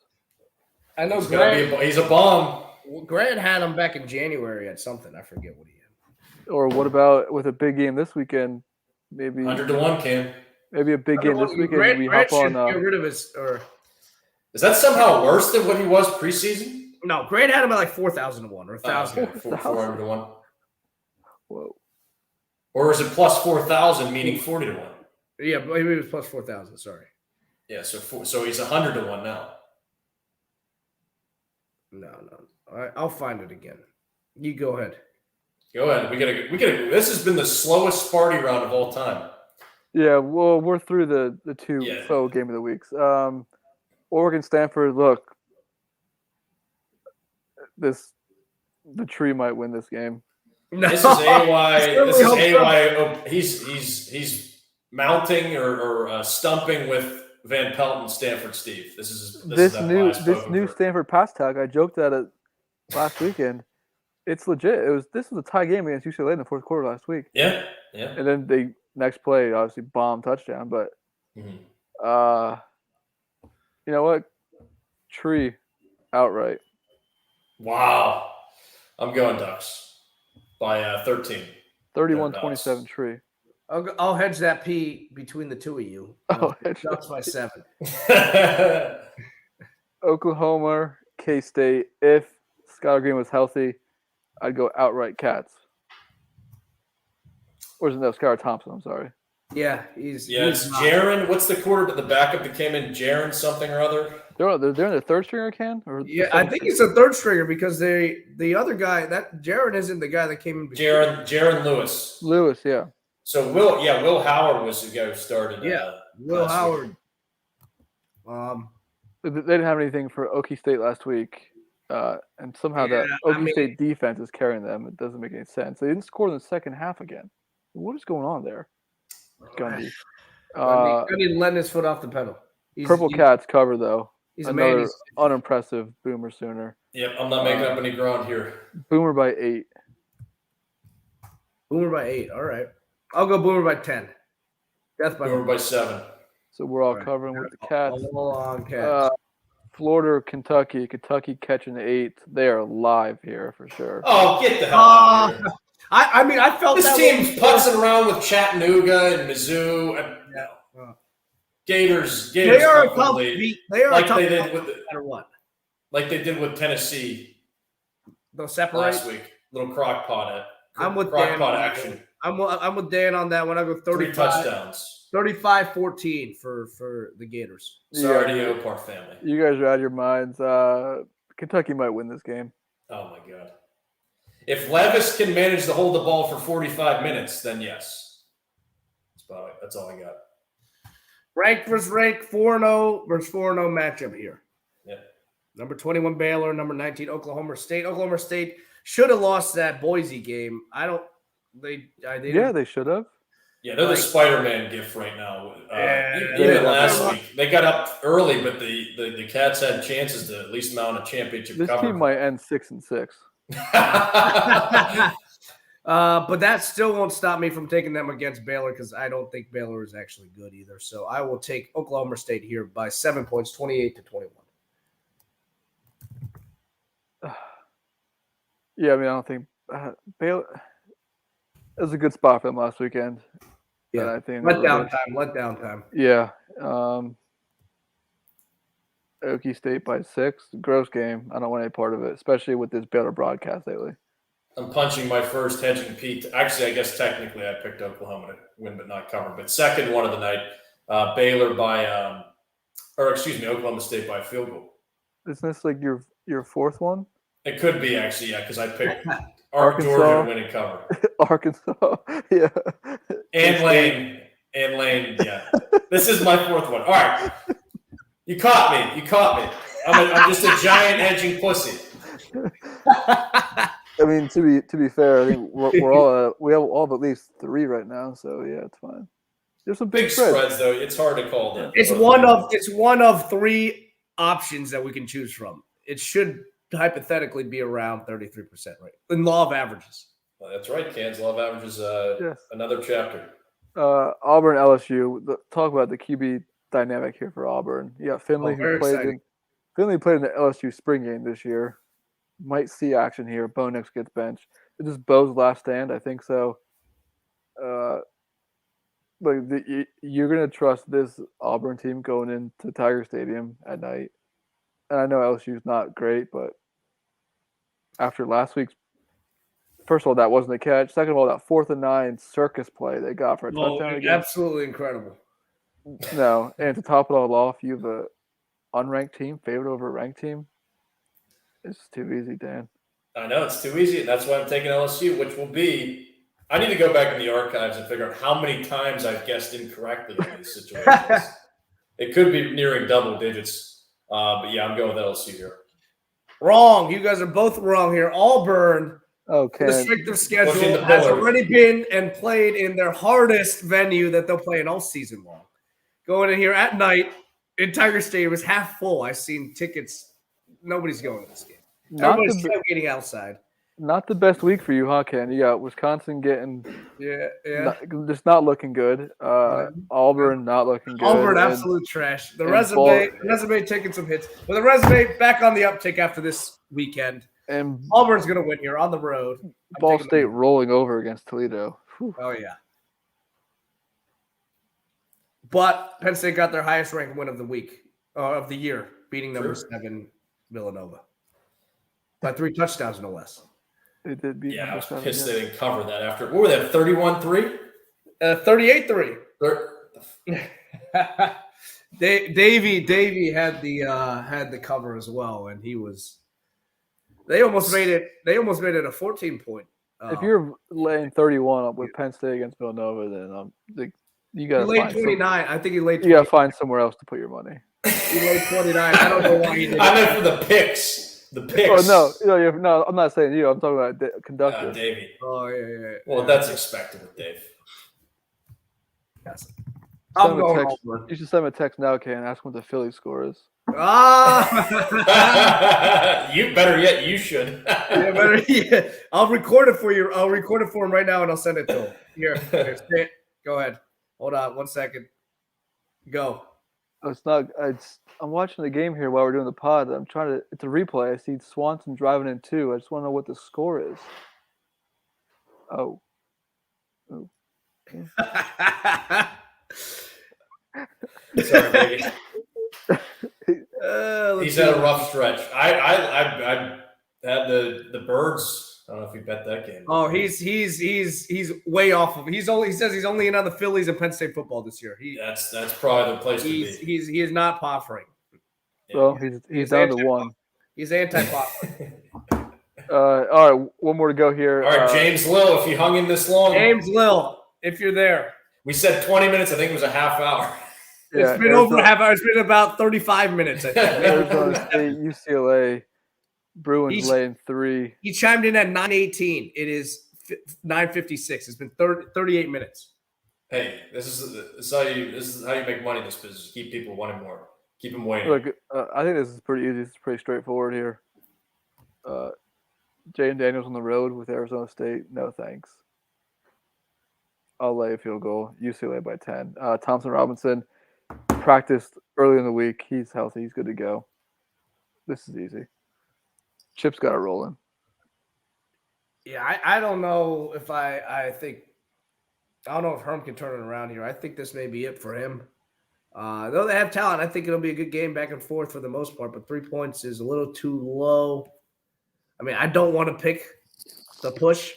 I know he's a bomb. Grant had him back in January at something. I forget what he had. Or what about with a big game this weekend? Maybe 100-1, Cam. Maybe a big game this weekend. Grant hop on. Get rid of his. Or is that somehow worse than what he was preseason? No, Grant had him at like 4,000 to 1 or 1,000. 400 to 1. Whoa. Or is it plus 4,000, meaning 40 to 1? Yeah, maybe it was plus 4,000. Sorry. Yeah, so he's 100 to 1 now. No. All right, I'll find it again. You go ahead. Go ahead. We gotta. This has been the slowest Sparty round of all time. Yeah, well, we're through the two game of the weeks. Oregon, Stanford. Look, the tree might win this game. No. This is AY. This is AY. He's mounting or stumping with Van Pelt and Stanford Steve. This new Stanford pass tag. I joked at it last weekend. It's legit. This was a tie game against UCLA in the fourth quarter last week. Yeah. And then they next play obviously bomb touchdown, but Mhm. you know what? Tree outright. Wow. I'm going Ducks by 13. 31-27 Tree. I'll hedge that P between the two of you. Ducks by 7. Oklahoma, K-State. If Skylar Green was healthy, I'd go outright Cats. Or is it no, Skylar Thompson? I'm sorry. Yeah, it's Jaron. What's the quarterback, the backup that came in? Jaron something or other. They're in the third stringer, or I think it's a third stringer because the other guy that Jaron isn't the guy that came in. Jaron Lewis. Lewis, yeah. So Will Howard was the guy who started. Will Howard. They didn't have anything for Okie State last week, and somehow that Okie State defense is carrying them. It doesn't make any sense. They didn't score in the second half again. What is going on there, Gundy? Gundy letting his foot off the pedal. Purple Cats cover though. He's another unimpressive Boomer Sooner. Yep, I'm not making up any ground here. Boomer by 8. Boomer by 8. All right, I'll go Boomer by 10. Death by Boomer by 7. So we're all covering with the Cats. All on Cats. Florida, Kentucky catching the 8. They are live here for sure. Oh, get the hell out of here. I felt this team's putzing around with Chattanooga and Mizzou. Gators. They are a tough beat. They are like a tough they did with like they did with Tennessee. They'll separate last week. Little crock pot action. I'm with Dan on that one. I'll go 35 3 touchdowns. 35-14 for the Gators. Sorry to the Opar family. You guys are out of your minds. Kentucky might win this game. Oh my God. If Levis can manage to hold the ball for 45 minutes, then yes. That's all I got. Ranked versus ranked, 4-0 versus 4-0 matchup here. Yeah. Number 21 Baylor, number 19 Oklahomar State. Oklahomar State should have lost that Boise game. They should have. Yeah, they're the Spider-Man gift right now. Even last week, they got up early, but the Cats had chances to at least mount a championship this cover. This team might end 6-6. But that still won't stop me from taking them against Baylor because I don't think Baylor is actually good either. So I will take Oklahoma State here by 7 points, 28-21. Yeah, I don't think Baylor. It was a good spot for them last weekend. Yeah, I think let down time. Yeah. Okie State by 6. Gross game. I don't want any part of it, especially with this Baylor broadcast lately. I'm punching my first hedging Pete. Actually, I guess technically I picked Oklahoma to win but not cover. But second one of the night, Baylor by Oklahoma State by a field goal. Isn't this like your fourth one? It could be actually, yeah, because I picked Arkansas, Georgia to win and cover. Arkansas, yeah. And Lane, yeah. This is my fourth one. All right. You caught me. I'm just a giant hedging pussy. To be fair, I think we're all we have all but at least 3 right now, so yeah, it's fine. There's some big spreads though. It's hard to call them. It's one of 3 options that we can choose from. It should hypothetically be around 33%, right? In law of averages. Well, that's right, Cans. Law of averages. Yes. Another chapter. Auburn, LSU. Talk about the QB dynamic here for Auburn. Yeah, Finley played in the LSU spring game this year. Might see action here. Bo Nix gets benched. Is this Bo's last stand? I think so. You're gonna trust this Auburn team going into Tiger Stadium at night. And I know LSU's not great, but after last week's, first of all, that wasn't a catch. Second of all, that 4th and 9 circus play they got for a touchdown again. Absolutely incredible. No, and to top it all off, you have an unranked team favored over a ranked team. It's too easy, Dan. I know it's too easy, and that's why I'm taking LSU, which will be. I need to go back in the archives and figure out how many times I've guessed incorrectly in these situations. It could be nearing double digits. But yeah, I'm going with LSU here. Wrong. You guys are both wrong here. Auburn, the strength of schedule, has already been and played in their hardest venue that they'll play in all season long. Going in here at night in Tiger Stadium was half full. I've seen tickets. Nobody's going to this game. Everybody's tailgating outside. Not the best week for you, huh, Ken? You got Wisconsin getting just not looking good. Auburn not looking good. Auburn, absolute trash. The resume taking some hits. But the resume back on the uptick after this weekend. And Auburn's going to win here on the road. Ball State rolling over against Toledo. Whew. Oh, yeah. But Penn State got their highest ranked win of the year, beating number 7 Villanova by 3 touchdowns, no less. They did beat. Yeah, I was pissed they didn't cover that after. What were they? 31-3? 38-3. Davey had the cover as well, and he was. They almost made it. They almost made it a 14-point. If you're laying 31 up with Penn State against Villanova, then you got to laid 29. I think he laid. 29. You got to find somewhere else to put your money. He laid 29. I don't know why he did. I meant for the picks. The picks. Oh no! I'm not saying you. I'm talking about conductor. Davey. Oh yeah. Well, that's expected with Dave. Yes. You should send him a text now, Ken, and ask him what the Philly score is. You better yet, you should. Yeah. I'll record it for you. I'll record it for him right now, and I'll send it to him. Here. Go ahead. Hold on 1 second. Go. I'm watching the game here while we're doing the pod. It's a replay. I see Swanson driving in 2. I just want to know what the score is. Oh. Sorry, baby. He's had a rough stretch. I had the Birds. I don't know if you bet that game. Oh, he's way off of. He says he's only in on the Phillies and Penn State football this year. That's probably the place to be. He is not poffering. Well, he's down to 1. He's anti-poffering. All right, one more to go here. All right, James Lill, if you hung in this long. James Lill, if you're there. We said 20 minutes. I think it was a half hour. Yeah, it's been over a half hour. It's been about 35 minutes, I think. Arizona State, UCLA, Bruins laying 3. He chimed in at 9:18. It is 9:56. It's been 38 minutes. Hey, this is how you make money in this business. Keep people wanting more. Keep them waiting. Look, I think this is pretty easy. It's pretty straightforward here. Jaden Daniels on the road with Arizona State. No thanks. I'll lay a field goal. UCLA by 10. Thompson Robinson practiced early in the week. He's healthy. He's good to go. This is easy. Chip's got it rolling. Yeah, I don't know if I don't know if Herm can turn it around here. I think this may be it for him. Though they have talent, I think it'll be a good game back and forth for the most part, but 3 points is a little too low. I mean, I don't want to pick the push.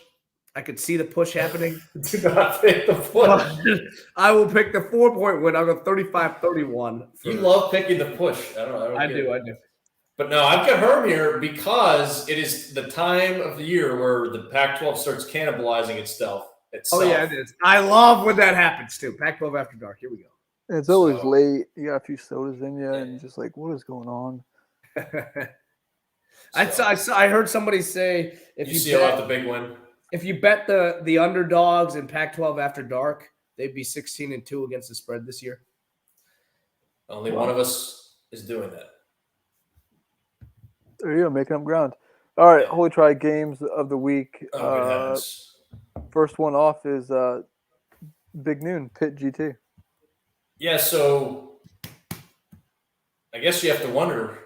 I could see the push happening. Do not pick the push. I will pick the 4-point win. I'll go 35-31. You love picking the push. I do. But no, I've got Herm here because it is the time of the year where the Pac-12 starts cannibalizing itself. Oh, yeah, it is. I love when that happens, too. Pac-12 after dark. Here we go. It's always late. You got a few sodas in you, and just like, what is going on? I heard somebody say if you see out the big win. If you bet the underdogs in Pac-12 after dark, they'd be 16-2 against the spread this year. Only one of us is doing that. There you go, making up ground. All right, Holy Try games of the week. First one off is Big Noon, Pitt GT. Yeah, so I guess you have to wonder.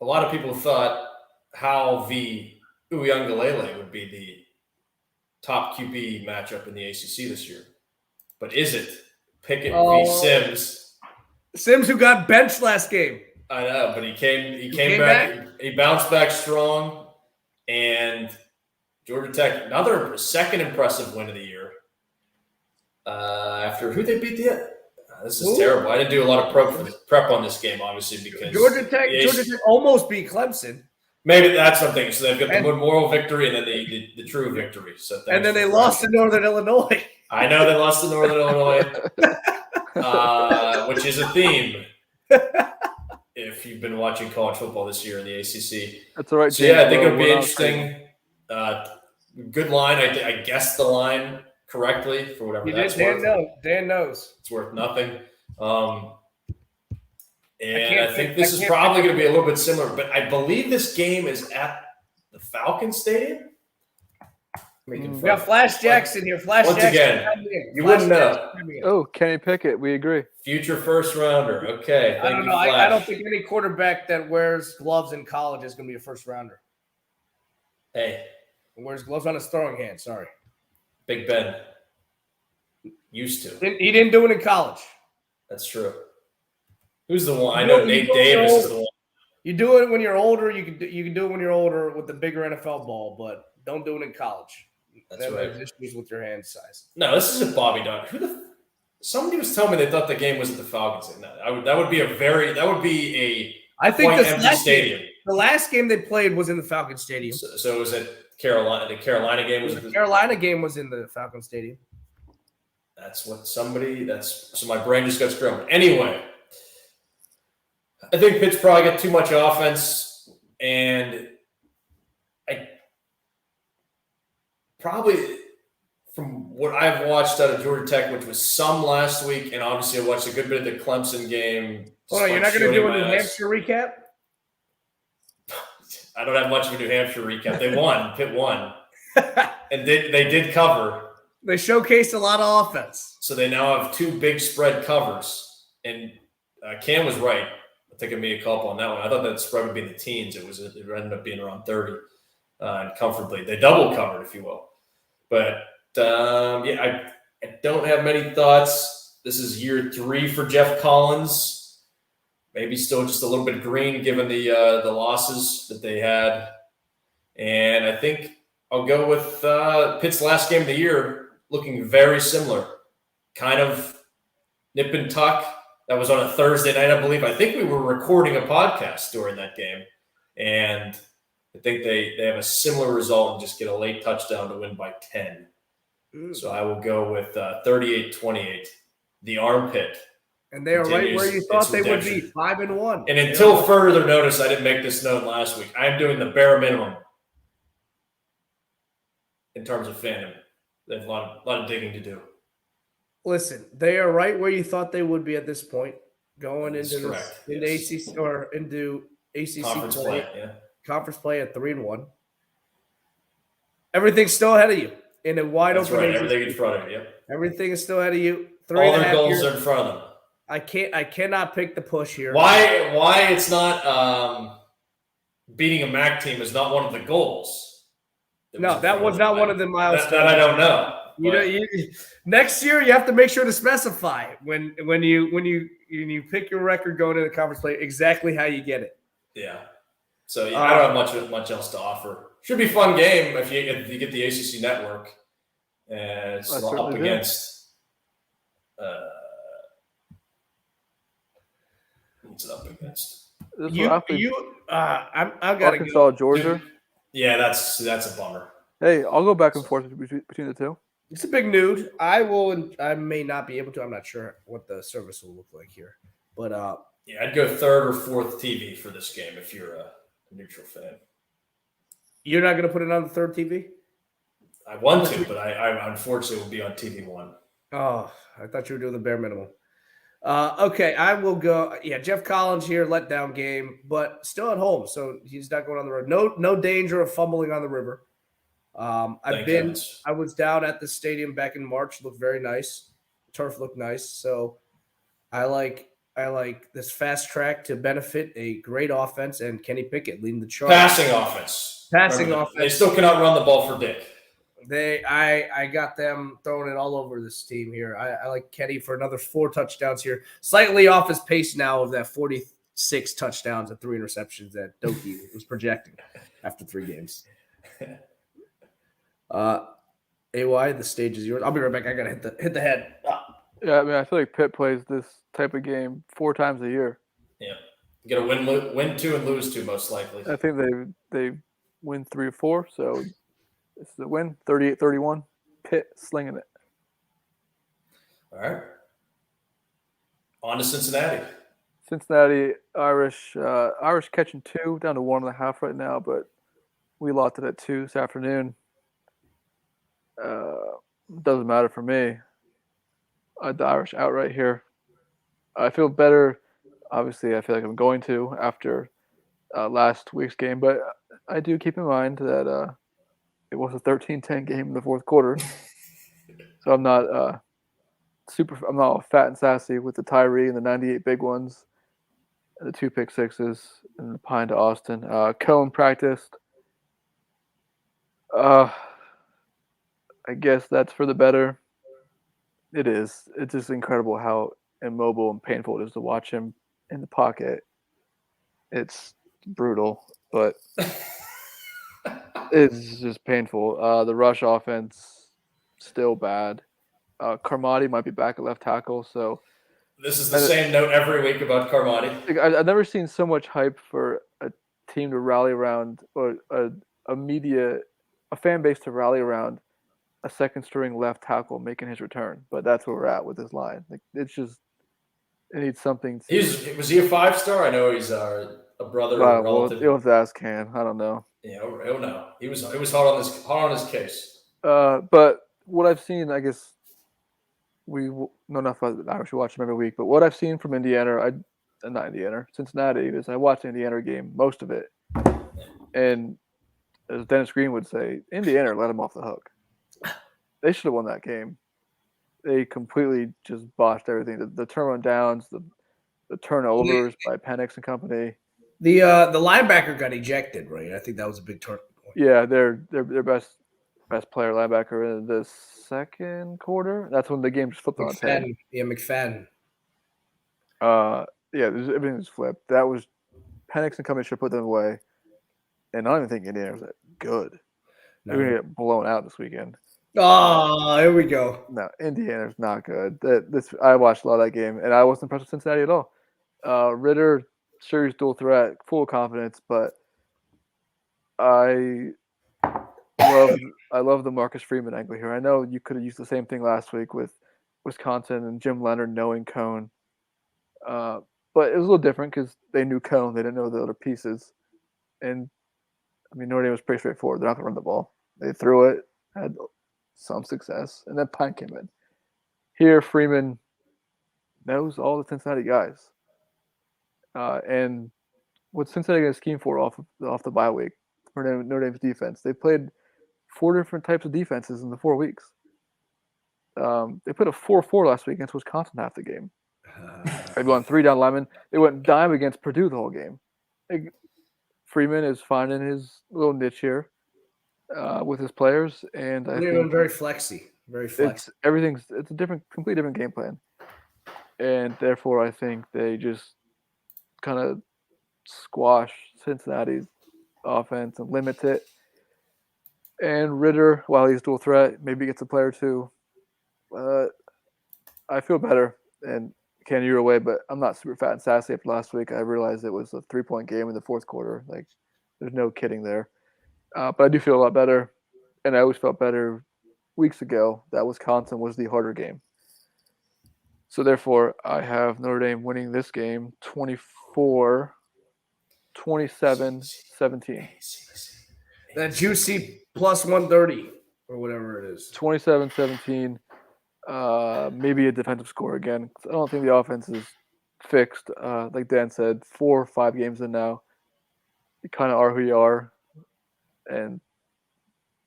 A lot of people thought how the Uiagalelei would be the top QB matchup in the ACC this year. But is it Pickett v. Sims? Sims, who got benched last game. I know, but he came back. He bounced back strong. And Georgia Tech, another second impressive win of the year. After who they beat this is terrible. I didn't do a lot of prep on this game, obviously, because Georgia Tech almost beat Clemson. Maybe that's something. So they've got the moral victory and then the true victory. So and then they lost to Northern Illinois. I know they lost to Northern Illinois, which is a theme. If you've been watching college football this year in the ACC, that's all right. So yeah, I think it'll be interesting. Good line. I guessed the line correctly for whatever that's worth. Dan knows. It's worth nothing. And I think this is probably going to be a little bit similar, but I believe this game is at The Falcon Stadium? We got Flash Jackson here. Flash Once Jackson. again, you wouldn't know. Oh, Kenny Pickett. We agree. Future first rounder. Okay. I don't know. I don't think any quarterback that wears gloves in college is going to be a first rounder. Hey. Wears gloves on his throwing hand. Sorry. Big Ben. Used to. He didn't do it in college. That's true. Who's the one? I know Nate Davis is the one. You do it when you're older. You can do it when you're older with the bigger NFL ball, but don't do it in college. That's right. Issues with your hand size. No, this isn't Bobby Dunn. Somebody was telling me they thought the game was at the Falcons. That would be a I think empty stadium. The last game they played was in the Falcon Stadium. So was it Carolina? The Carolina game was. The Carolina game was in the Falcon Stadium. That's what somebody. So my brain just got scrambled. Anyway, I think Pitt's probably got too much offense, and probably from what I've watched out of Georgia Tech, which was some last week, and obviously I watched a good bit of the Clemson game. Hold on, you're not going to do a New Hampshire recap? I don't have much of a New Hampshire recap. They won. Pitt won. And they did cover. They showcased a lot of offense. So they now have 2 big spread covers. And Cam was right. I think I made a call on that one. I thought that spread would be in the teens. It ended up being around 30 and comfortably. They double covered, if you will. But, I don't have many thoughts. This is year 3 for Jeff Collins. Maybe still just a little bit green given the losses that they had. And I think I'll go with Pitt's last game of the year looking very similar. Kind of nip and tuck. That was on a Thursday night, I believe. I think we were recording a podcast during that game. And I think they have a similar result and just get a late touchdown to win by 10. So I will go with 38-28. The armpit. And they are right where you thought they would be, 5-1. And until further notice, I didn't make this known last week. I'm doing the bare minimum in terms of fandom. They have a lot of digging to do. Listen, they are right where you thought they would be at this point, going into ACC or into ACC conference play. Yeah. Conference play at 3-1. Everything's still ahead of you in a wide open. Right. Everything in front of you. Yep. Everything is still ahead of you. All their goals are in front of them. I cannot pick the push here. Why it's not beating a MAC team is not one of the goals. No, that was not one of the milestones. That I don't know. Next year you have to make sure to specify when you pick your record going into the conference play exactly how you get it. Yeah. So I don't have much else to offer. Should be a fun game if you get the ACC network. And it's up against. What's it up against? I've got to Arkansas, Georgia. Yeah, that's a bummer. Hey, I'll go back and forth between the two. It's a big nude. I may not be able to. I'm not sure what the service will look like here, but I'd go 3rd or 4th TV for this game if you're a neutral fan. You're not going to put it on the 3rd TV? I want to, but I unfortunately will be on TV1. Oh, I thought you were doing the bare minimum. Okay, I will go. Yeah, Jeff Collins here, letdown game, but still at home, so he's not going on the road. No danger of fumbling on the river. I was down at the stadium back in March. Looked very nice. Turf looked nice. So I like this fast track to benefit a great offense and Kenny Pickett leading the charge. Passing offense. They still cannot run the ball for dick. I got them throwing it all over this team here. I like Kenny for another 4 touchdowns here. Slightly off his pace now of that 46 touchdowns and 3 interceptions that Doki was projecting after 3 games. AY, the stage is yours. I'll be right back. I gotta hit the head. Yeah, I mean, I feel like Pitt plays this type of game 4 times a year. Yeah, you got to win 2 and lose 2 most likely. I think they win 3 or 4. So this is a win, 38-31. Pitt slinging it. All right. On to Cincinnati. Cincinnati Irish catching 2 down to 1.5 right now, but we lost it at 2 this afternoon. Doesn't matter for me. The Irish out right here. I feel better. Obviously, I feel like I'm going to after last week's game, but I do keep in mind that it was a 13-10 game in the fourth quarter, so I'm not I'm not all fat and sassy with the Tyree and the 98 big ones, and the 2 pick sixes, and the pine to Austin. Cohen practiced. I guess that's for the better. It is. It's just incredible how immobile and painful it is to watch him in the pocket. It's brutal, but it's just painful. The rush offense still bad. Carmody might be back at left tackle, so This is the same note every week about Carmody. I've never seen so much hype for a team to rally around, or a fan base to rally around a second string left tackle making his return. But that's where we're at with this line. Like, it's just, it needs something. Was he a 5-star? I know he's a brother or relative. Well, you'll have to ask Can. I don't know. Yeah, I don't know. He was hot on his case. But what I've seen, I guess we know enough about the Irish. We watch them every week. But what I've seen from Cincinnati, is I watched the Indiana game, most of it. And as Dennis Green would say, Indiana let him off the hook. They should have won that game. They completely just botched everything. The turn on downs, the turnovers by Penix and company. The linebacker got ejected, right? I think that was a big turn point. Yeah, their best player linebacker in the second quarter. That's when the game just flipped on its head. Yeah, McFadden. Everything was flipped. That was Penix and company should put them away. And I don't even think Indiana was that good. They're gonna get blown out this weekend. Oh, here we go. No, Indiana's not good. I watched a lot of that game, and I wasn't impressed with Cincinnati at all. Ritter, sure, he's dual threat, full of confidence, but I love the Marcus Freeman angle here. I know you could have used the same thing last week with Wisconsin and Jim Leonard knowing Cone, but it was a little different because they knew Cone, they didn't know the other pieces, and I mean Notre Dame was pretty straightforward. They're not going to run the ball. They threw it, had some success, and then Pine came in. Here, Freeman knows all the Cincinnati guys, and what Cincinnati going to scheme for off the bye week for Notre Dame's defense. They played 4 different types of defenses in the 4 weeks. They played a 4-4 last week against Wisconsin half the game. They won 3 down linemen. They went dime against Purdue the whole game. Freeman is finding his little niche here with his players, and I think very flexy. It's a completely different game plan, and therefore I think they just kind of squash Cincinnati's offense and limit it. And Ritter, while he's dual threat, maybe gets a player too. I feel better, and Ken, you're away, but I'm not super fat and sassy after last week. I realized it was a 3-point game in the fourth quarter. Like, there's no kidding there. But I do feel a lot better, and I always felt better weeks ago that Wisconsin was the harder game. So therefore, I have Notre Dame winning this game 27-17. That juicy plus 130 or whatever it is. 27-17. Maybe a defensive score again. I don't think the offense is fixed. Like Dan said, 4 or 5 games in now. You kind of are who you are. And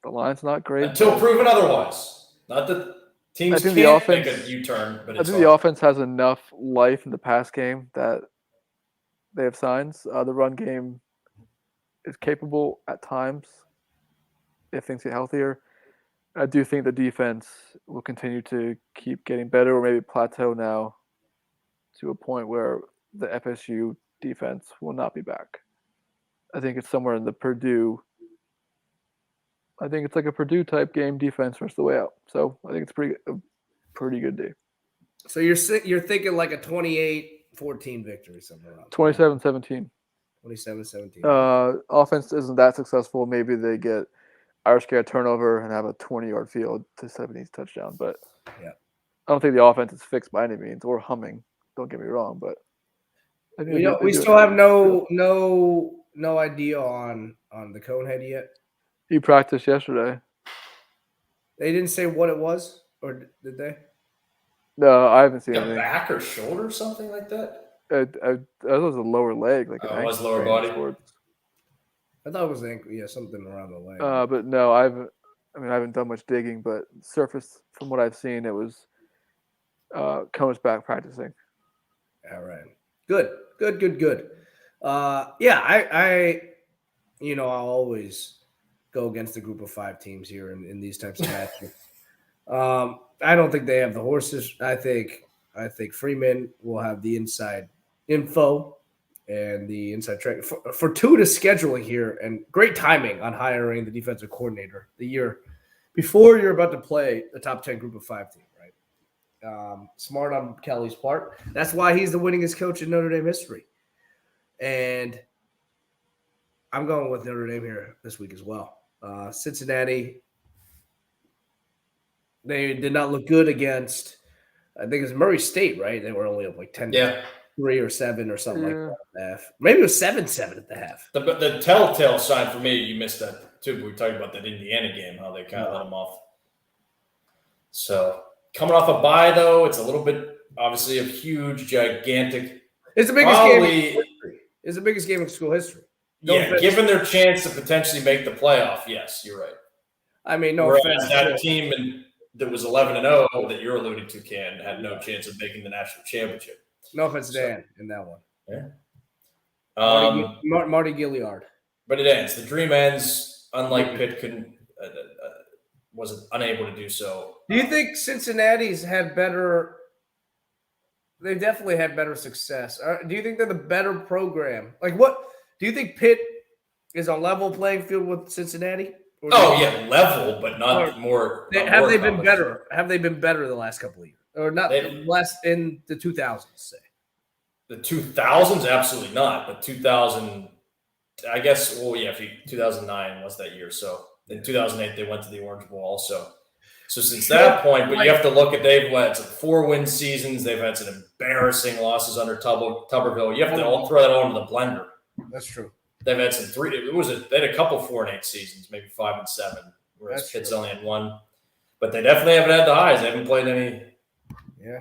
the line's not great. Until proven otherwise. Not that teams can't make a U-turn, but I think the offense has enough life in the pass game that they have signs. The run game is capable at times if things get healthier. I do think the defense will continue to keep getting better, or maybe plateau now to a point where the FSU defense will not be back. I think it's somewhere in the Purdue. I think it's like a Purdue type game defense rest of the way out. So I think it's a pretty good day. So you're thinking like a 28-14 victory somewhere around 27-17. 27-17. Offense isn't that successful. Maybe they get Irish get a turnover and have a 20-yard field to 70 touchdown. But yeah, I don't think the offense is fixed by any means or humming. Don't get me wrong, but I think we still have no idea on the Conehead yet. He practiced yesterday. They didn't say what it was, or did they? No, I haven't seen anything. Back or shoulder, something like that. It was a lower leg, like it was lower body. I thought it was ankle. Yeah, something around the leg. But no, I haven't done much digging, but surface from what I've seen, it was Cohen's back practicing. All right. Good. Yeah, I I'll always go against the group of 5 teams here in these types of matches. I don't think they have the horses. I think Freeman will have the inside info and the inside track. Fortuitous scheduling here and great timing on hiring the defensive coordinator the year before you're about to play a top 10 group of 5 team, right? Smart on Kelly's part. That's why he's the winningest coach in Notre Dame history. And I'm going with Notre Dame here this week as well. Cincinnati, they did not look good against, I think it was Murray State, right? They were only up like 10-3 or 7 or something like that at the half. Maybe it was 7-7 at the half. The telltale sign for me, you missed that too. We talked about that Indiana game, how they kind of let them off. So coming off a bye, though, it's a little bit obviously a huge, gigantic. It's the biggest game in history. It's the biggest game in school history. Given their chance to potentially make the playoff, yes, you're right. I mean, whereas that team that was 11-0 that you're alluding to, Ken, had no chance of making the national championship. No offense, Dan, in that one. Yeah. Marty Gilliard. But it ends. The dream ends. Unlike Pitt, was unable to do so. Do you think Cincinnati's had better? They definitely had better success. Do you think they're the better program? Like, what do you think? Pitt is on level playing field with Cincinnati? Level, but not more. Have they been better? Have they been better the last couple of years, or not? Less in the 2000s, say. The 2000s, absolutely not. But 2000, I guess. Well, yeah, 2009 was that year. So in 2008, they went to the Orange Bowl also. So since that point, but you have to look at they've had some 4-win seasons. They've had some embarrassing losses under Tuberville. You have to all throw that all into the blender. That's true. They've had some they had a couple 4-8 seasons, maybe 5-7, whereas Pitt's only had 1. But they definitely haven't had the highs. They haven't played any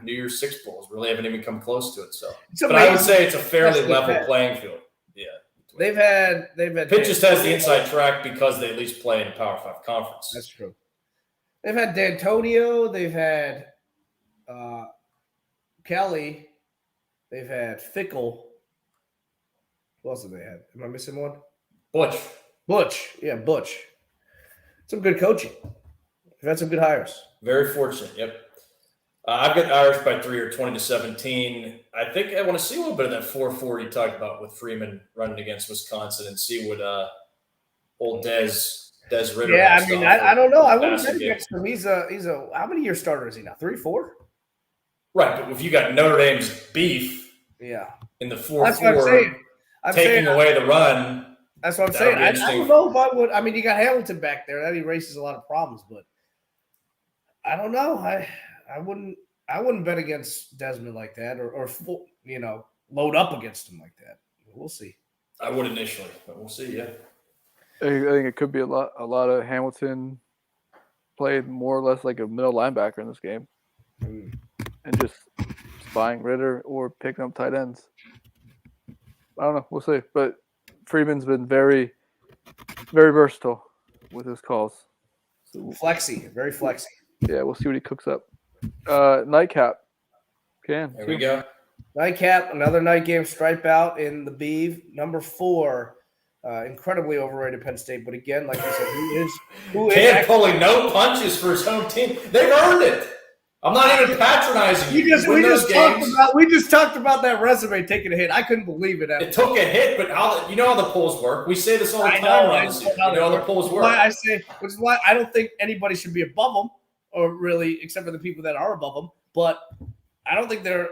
New Year's Six Bowls. Really haven't even come close to it. So, but I would say it's a fairly level playing field. Yeah, they've had. Pitt just has the inside track because they at least play in a Power 5 conference. That's true. They've had D'Antonio. They've had Kelly. They've had Fickle. Who else have they had? Am I missing one? Butch. Yeah, Butch. Some good coaching. They've had some good hires. Very fortunate. Yep. I've got Irish by 3 or 20-17. I think I want to see a little bit of that 4-4 you talked about with Freeman running against Wisconsin and see what old Des Ritter. Yeah, I mean, I don't know. I wouldn't bet against him. He's a how many year starter is he now? 3, 4? Right, but if you got Notre Dame's beef, in the 4-4, taking away the run. That's what I'm saying. I don't know if I would. I mean, you got Hamilton back there. That erases a lot of problems, but I don't know. I wouldn't bet against Desmond like that, or load up against him like that. We'll see. I would initially, but we'll see. Yeah, I think it could be a lot of Hamilton played more or less like a middle linebacker in this game, and just spying Ritter or picking up tight ends. I don't know. We'll see. But Freeman's been very, very versatile with his calls. So, very flexy. Yeah, we'll see what he cooks up. Nightcap. There we go. Nightcap, another night game stripe out in the Beeve. Number 4, incredibly overrated Penn State. But again, like I said, who is pulling no punches for his home team. They've earned it. I'm not even patronizing you. We just talked about that resume taking a hit. I couldn't believe it. It took a hit, but you know how the polls work. We say this all the time. You know how the polls work. Which is why I don't think anybody should be above them, or really, except for the people that are above them. But I don't think they're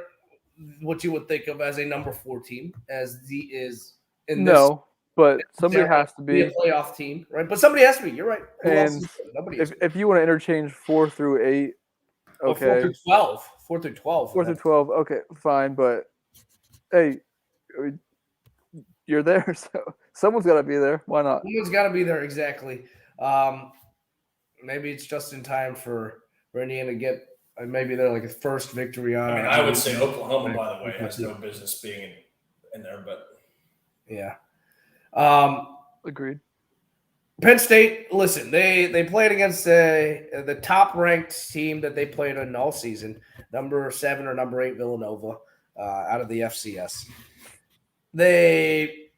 what you would think of as a number 4 team, as is in this. No, but somebody has to be a playoff team, right? But somebody has to be. You're right. And if you want to interchange 4 through 8. Okay. 4 through 12. 4 through 12. 4 through 12. Okay, fine. But, hey, you're there. So someone's got to be there. Why not? Someone's got to be there, exactly. Maybe it's just in time for Indiana to get maybe they're like a first victory on. I mean, I would say Oklahoma, by the way, has no business being in there. But yeah. Agreed. Penn State, listen, they played against the top-ranked team that they played in all season, number 7 or number 8 Villanova, out of the FCS. They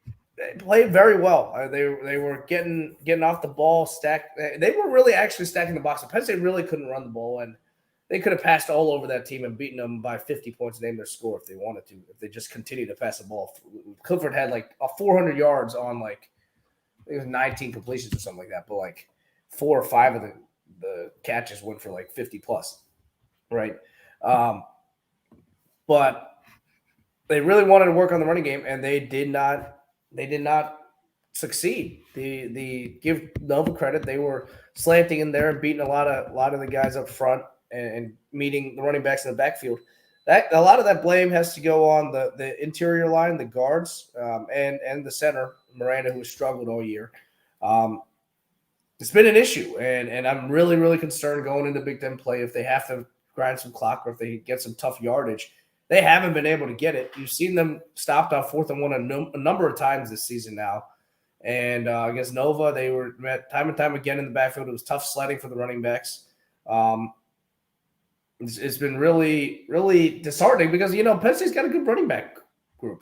played very well. They were getting off the ball, stacked. They were really actually stacking the box. Penn State really couldn't run the ball, and they could have passed all over that team and beaten them by 50 points, name their score if they wanted to, if they just continued to pass the ball. Clifford had like 400 yards on like, I think it was 19 completions or something like that, but like 4 or 5 of the catches went for like 50 plus, right? But they really wanted to work on the running game, and they did not succeed. The give Nova credit, they were slanting in there and beating a lot of the guys up front and meeting the running backs in the backfield. That a lot of that blame has to go on the interior line, the guards, and the center, Miranda, who has struggled all year. It's been an issue, and I'm really, really concerned going into Big Ten play if they have to grind some clock or if they get some tough yardage. They haven't been able to get it. You've seen them stopped on 4th and 1 a number of times this season now. And against Nova, they were met time and time again in the backfield. It was tough sledding for the running backs. It's been really, really disheartening because, Penn State's got a good running back group.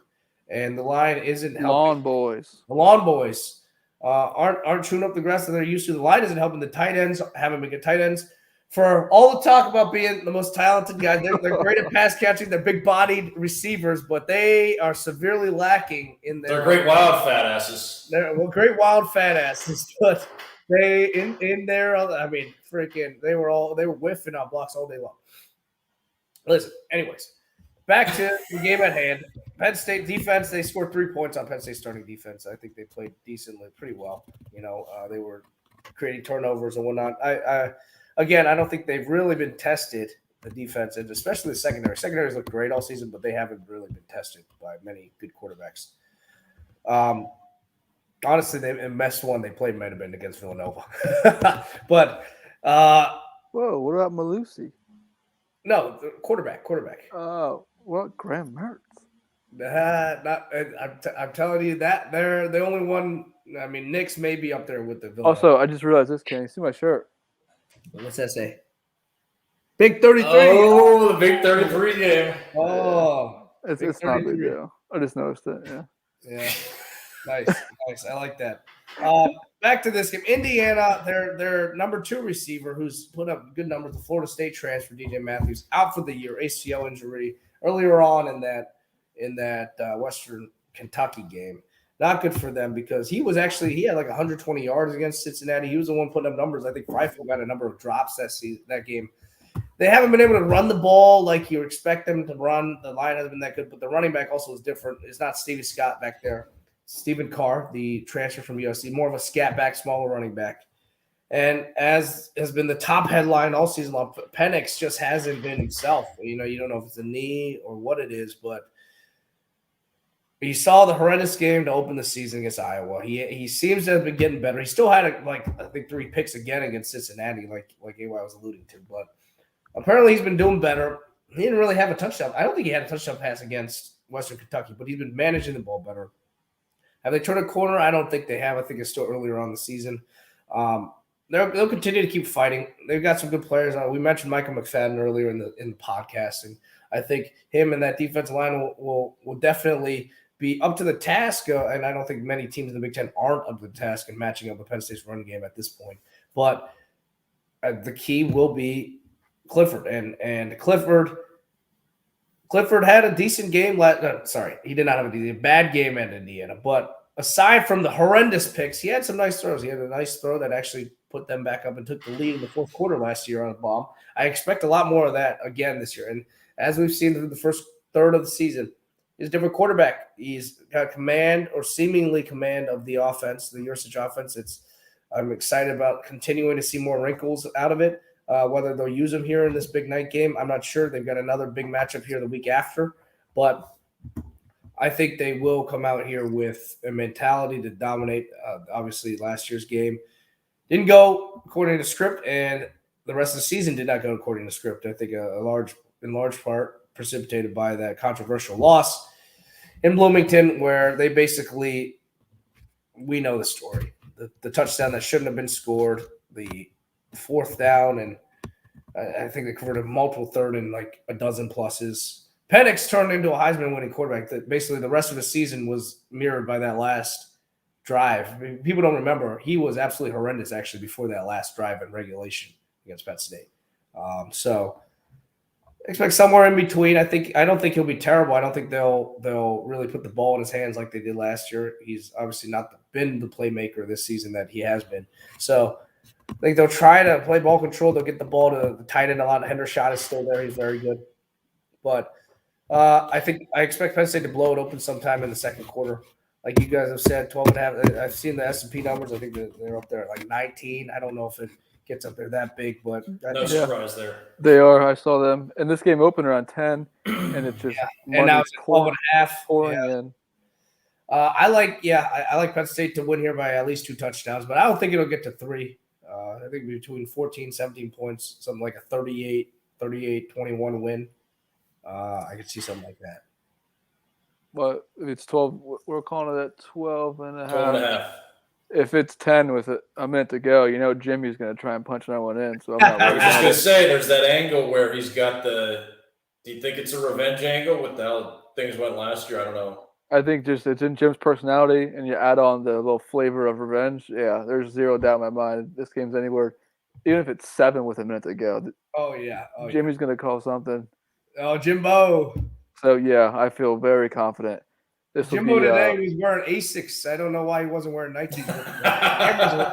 And the line isn't helping. The Lawn Boys aren't chewing up the grass that they're used to. The line isn't helping. The tight ends haven't been good tight ends. For all the talk about being the most talented guys, they're great at pass catching. They're big-bodied receivers, but they are severely lacking in their. They're great wild fat asses. Great wild fat asses, but they in their. I mean, freaking, they were whiffing on blocks all day long. Listen, anyways, back to the game at hand. Penn State defense, they scored 3 points on Penn State starting defense. I think they played decently, pretty well. They were creating turnovers and whatnot. Again, I don't think they've really been tested, the defense, and especially the secondary. Secondaries look great all season, but they haven't really been tested by many good quarterbacks. Honestly, the best one they played might have been against Villanova. But whoa, what about Malusi? No, quarterback. Oh, well, Graham Mertz. I'm telling you that they're the only one. I mean, Knicks may be up there with the Villanova. Also, I just realized this. Can you see my shirt? What's that say? Big 33. Oh, the Big 33 game. Oh, it's not a big deal. I just noticed it. Yeah. Nice. I like that. Back to this game. Indiana, their number 2 receiver, who's put up good numbers, the Florida State transfer, DJ Matthews, out for the year, ACL injury earlier on in that Western Kentucky game. Not good for them because he had like 120 yards against Cincinnati. He was the one putting up numbers. I think Freifel got a number of drops that game. They haven't been able to run the ball like you expect them to run. The line hasn't been that good, but the running back also is different. It's not Stevie Scott back there. Stephen Carr, the transfer from USC, more of a scat back, smaller running back. And as has been the top headline all season long, Penix just hasn't been himself. You don't know if it's a knee or what it is, but you saw the horrendous game to open the season against Iowa. He seems to have been getting better. He still had I think 3 picks again against Cincinnati, like AY was alluding to. But apparently he's been doing better. He didn't really have a touchdown. I don't think he had a touchdown pass against Western Kentucky, but he's been managing the ball better. Have they turned a corner? I don't think they have. I think it's still earlier on the season. They'll continue to keep fighting. They've got some good players. We mentioned Michael McFadden earlier in the podcast, and I think him and that defensive line will definitely be up to the task, and I don't think many teams in the Big Ten aren't up to the task in matching up with Penn State's run game at this point. But the key will be Clifford, and Clifford had a decent game. He did not have a bad game at Indiana. But aside from the horrendous picks, he had some nice throws. He had a nice throw that actually put them back up and took the lead in the 4th quarter last year on a bomb. I expect a lot more of that again this year. And as we've seen through the first third of the season, he's a different quarterback. He's got command or seemingly command of the offense, the Yursich offense. I'm excited about continuing to see more wrinkles out of it. Whether they'll use him here in this big night game, I'm not sure. They've got another big matchup here the week after. But I think they will come out here with a mentality to dominate. Obviously, last year's game didn't go according to script, and the rest of the season did not go according to script. I think in large part precipitated by that controversial loss in Bloomington, where they basically, I don't know if it was a knee or what it is, but apparently he's been doing better again this year. And as we've seen through the first third of the season, he's a different quarterback. He's got command or seemingly command of the offense, the Yursich offense. I'm excited about continuing to see more wrinkles out of it. I think they will come out here with a mentality to dominate. Obviously, last year's game didn't go according to script. I think a large we know the story. The touchdown that shouldn't have been scored, the fourth down, and I think they converted multiple third and like a dozen pluses. Penix turned into a Heisman-winning quarterback. That basically the rest of the season was mirrored by that last drive. I mean, people don't remember he was absolutely horrendous actually before that last drive in regulation against Penn State. So expect somewhere in between. I don't think he'll be terrible. I don't think they'll really put the ball in his hands like they did last year. He's obviously not been the playmaker this season that he has been. So I think they'll try to play ball control. They'll get the ball to the tight end a lot. Hendershot is still there. He's very good. But I expect Penn State to blow it open sometime in the second quarter. Like you guys have said, 12.5. I've seen the S&P numbers. I think they're up there at like 19. I don't know if it gets up there that big, but no surprise there. They are. I saw them. And this game opened around 10, and it's just and now it's 12.5. pouring in. I like Penn State to win here by at least 2 touchdowns, but I don't think it'll get to 3. I think between 14, 17 points, something like a 38-21 win. I could see something like that. But if it's 12, we're calling it at 12.5. 12.5. If it's 10 with a minute to go, Jimmy's going to try and punch that one in. So I'm not I worried was just about going it. to say, there's that angle where he's got do you think it's a revenge angle with how things went last year? I don't know. I think just it's in Jim's personality, and you add on the little flavor of revenge. Yeah, there's zero doubt in my mind. This game's anywhere, even if it's 7 with a minute to go. Oh, yeah. Jimmy's going to call something. Oh, Jimbo. So, yeah, I feel very confident. Jimbo today was wearing Asics. I don't know why he wasn't wearing Nikes.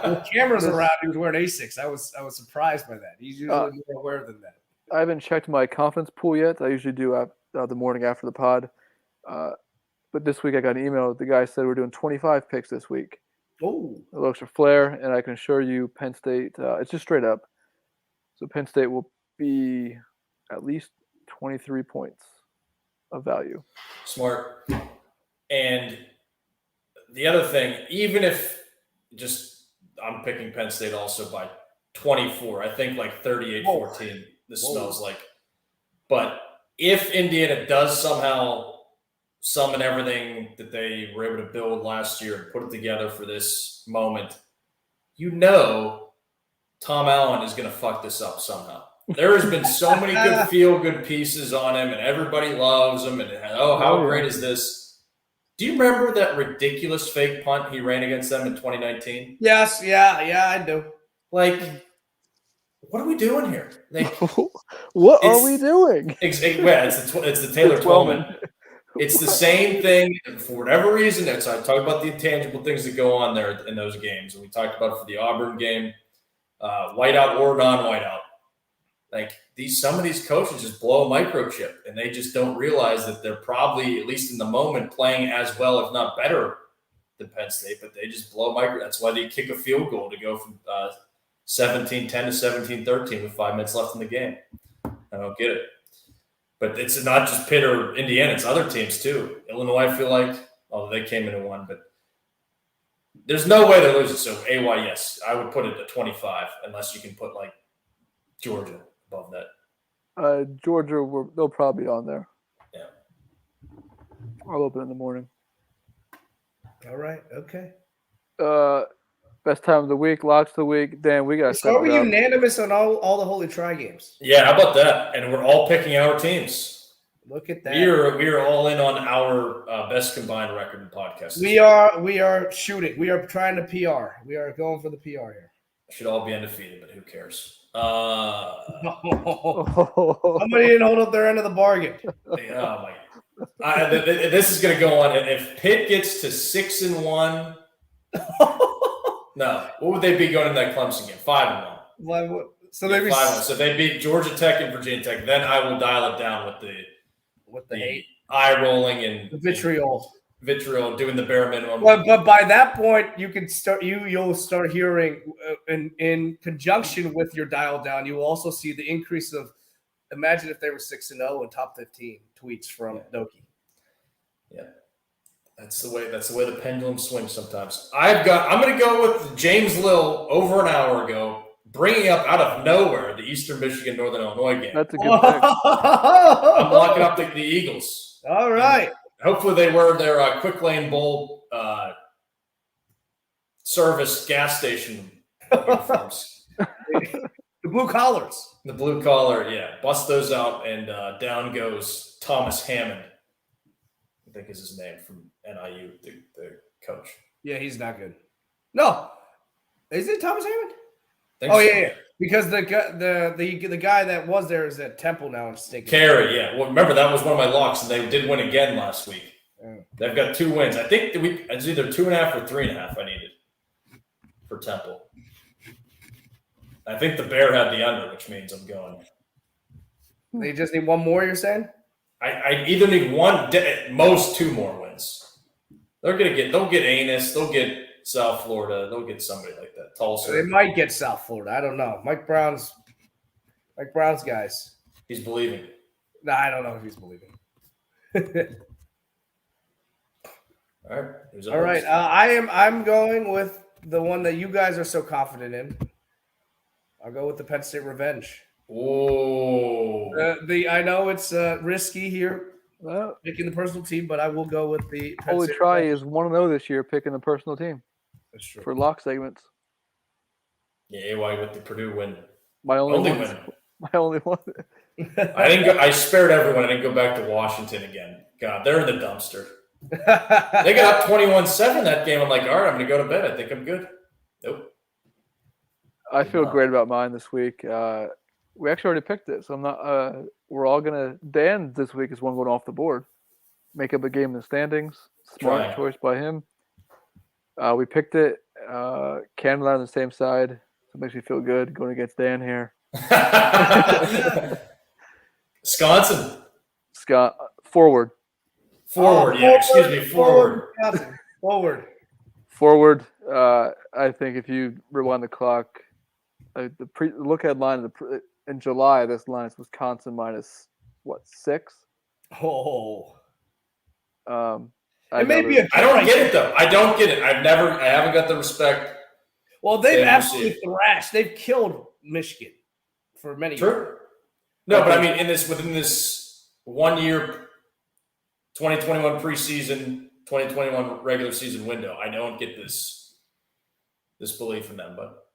With cameras around, he was wearing Asics. I was surprised by that. He's usually more aware than that. I haven't checked my confidence pool yet. I usually do the morning after the pod. But this week I got an email. The guy said we're doing 25 picks this week. Oh, it looks for flair, and I can assure you Penn State, it's just straight up. So Penn State will be at least 23 points of value. Smart. And the other thing, even if I'm picking Penn State also by 24, I think like 38-14, this smells like. But if Indiana does somehow summon everything that they were able to build last year and put it together for this moment, Tom Allen is going to fuck this up somehow. There has been so many good feel-good pieces on him, and everybody loves him, and how great is this? Do you remember that ridiculous fake punt he ran against them in 2019? Yes, yeah, I do. Like, what are we doing here? Like, what are we doing? It's the Taylor Twellman. It's the same thing. For whatever reason, I talked about the intangible things that go on there in those games. And we talked about it for the Auburn game, whiteout or non-whiteout. Like some of these coaches just blow a microchip, and they just don't realize that they're probably, at least in the moment, playing as well, if not better, than Penn State. But they just blow micro. That's why they kick a field goal to go from 17-10 to 17-13 with 5 minutes left in the game. I don't get it. But it's not just Pitt or Indiana; it's other teams too. Illinois, I feel like, although they came in and won, but there's no way they're losing. So AY, yes, I would put it at 25, unless you can put like Georgia above that. Georgia, they'll probably be on there. Yeah. I'll open in the morning. All right. Okay. Best time of the week, locks of the week. Dan, we got. So are we unanimous on all the Holy Try games? Yeah, how about that? And we're all picking our teams. Look at that. We are all in on our best combined record in podcasts. We are shooting. We are trying to PR. We are going for the PR here. Should all be undefeated, but who cares? Somebody didn't hold up their end of the bargain. Oh my! This is going to go on. If Pitt gets to 6-1, no, what would they be going in that Clemson game? 5-1. So they 5-1. So they beat Georgia Tech and Virginia Tech. Then I will dial it down with the hate, eye rolling, and the vitriol, doing the bare minimum. But by that point, you can start. You'll start hearing in conjunction with your dial down. You will also see the increase of. Imagine if they were 6-0 and top 15 tweets from Doki. Yeah. That's the way the pendulum swings sometimes. I'm going to go with James Lill over an hour ago, bringing up out of nowhere the Eastern Michigan Northern Illinois game. That's a good pick. I'm locking up the Eagles. All right. And hopefully they wear their Quick Lane Bowl service gas station uniforms. The blue collars. The blue collar, yeah. Bust those out, and down goes Thomas Hammond. I think is his name from NIU, the coach. Yeah, he's not good. No, is it Thomas Hammond? Think Oh so. yeah, because the guy that was there is at Temple now. It's stinking. Carey, yeah. Well, remember that was one of my locks, and they did win again last week. Yeah. They've got 2 wins. I think it's either 2.5 or 3.5 I needed for Temple. I think the Bear had the under, which means I'm going. They just need one more. You're saying? I either need one, at most 2 more wins. They'll get Anus, they'll get South Florida, they'll get somebody like that. Tulsa. They might get South Florida. I don't know. Mike Brown's guys. He's believing. No, I don't know if he's believing. All right. All right. I'm going with the one that you guys are so confident in. I'll go with the Penn State revenge. Oh. I know it's risky here, Well, picking the personal team, but I will go with the Penn all we State try revenge. is 1-0 this year, picking the personal team That's true. for lock segments. Yeah, AY with the Purdue win. My only win. My only one. I didn't go. I spared everyone. I didn't go back to Washington again. God, they're in the dumpster. They got up 21-7 that game. I'm like, all right, I'm going to go to bed. I think I'm good. Nope. I feel great about mine this week. We actually already picked it, so I'm not. We're all gonna. Dan this week is one going off the board. Make up a game in the standings. Smart Try. choice by him. We picked it. Canada on the same side, so it makes me feel good going against Dan here. Wisconsin. Scott forward. Excuse me, forward. Forward. I think if you rewind the clock, look at line in July. This line is Wisconsin minus what 6? Oh. I It may be a I don't get it though. I don't get it. I haven't got the respect. Well, they've Yeah, absolutely thrashed. They've killed Michigan for many years. True. No, but I mean, within this 1 year, 2021 preseason, 2021 regular season window, I don't get this belief in them. But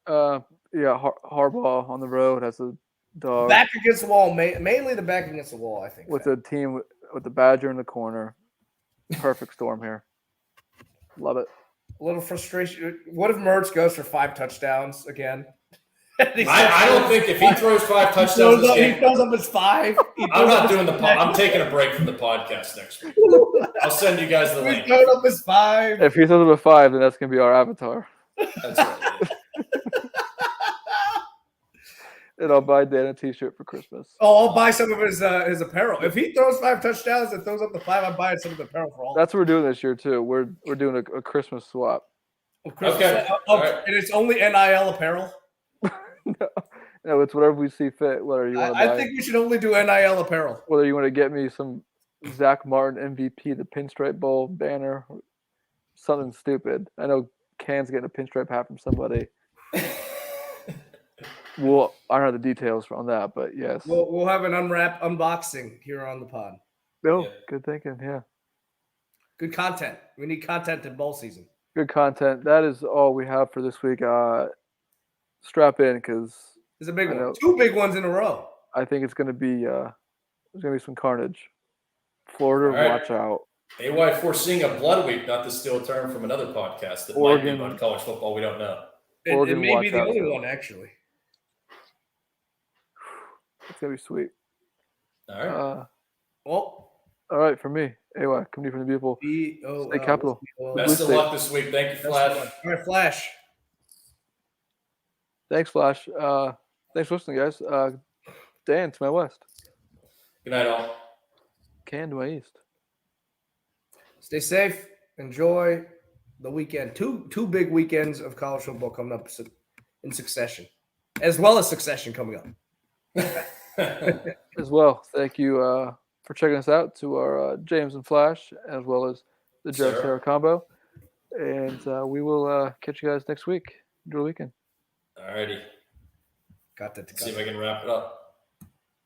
yeah, Harbaugh on the road has a dog Back against the wall, mainly the back against the wall, I think. with a team with the Badger in the corner. Perfect storm here. Love it. A little frustration. What if Mertz goes for 5 touchdowns again? I don't think if he throws 5 touchdowns this He game, throws up his 5. I'm not doing the pod. I'm taking a break from the podcast next week. I'll send you guys the He's link. throwing up his 5. If he throws up a 5, then that's gonna be our avatar. That's right. And I'll buy Dan a T-shirt for Christmas. Oh, I'll buy some of his apparel. If he throws 5 touchdowns and throws up the 5, I'm buying some of the apparel for all. That's what we're doing this year too. We're doing a Christmas swap. Okay. All right. And it's only NIL apparel. No, it's whatever we see fit. Whether you want to buy, I think we should only do NIL apparel. whether you want to get me some Zach Martin MVP, the Pinstripe Bowl banner, or something stupid. I know Can's getting a pinstripe hat from somebody. Well, I don't know the details on that, but yes. We'll have an unboxing here on the pod. No, Yeah. good thinking. Yeah, Good content. We need content in bowl season. good content. That is all we have for this week. Strap in because It's a big I one. know. 2 big ones in a row. I think it's going to be there's going to be some carnage. Florida, All right. watch out. AY foreseeing a blood week, not to steal a term from another podcast that Oregon. might be about college football. We don't know. It Oregon, may be watch the out, only too. one, actually. It's going to be sweet. All right. Well, All right, for me. Anyway, coming from the beautiful State Capital. Best of State. luck this week. Thank you, Flash. All right, Flash. Thanks, Flash. Thanks for listening, guys. Dan to my west. Good night, all. Can to my east. Stay safe. Enjoy the weekend. Two big weekends of college football coming up in succession, as well as Succession coming up. As well, thank you for checking us out to our James and Flash, as well as the Jared Sarah. Sarah combo. And we will catch you guys next week. Enjoy the weekend. All righty. Got that. See if I can wrap it up.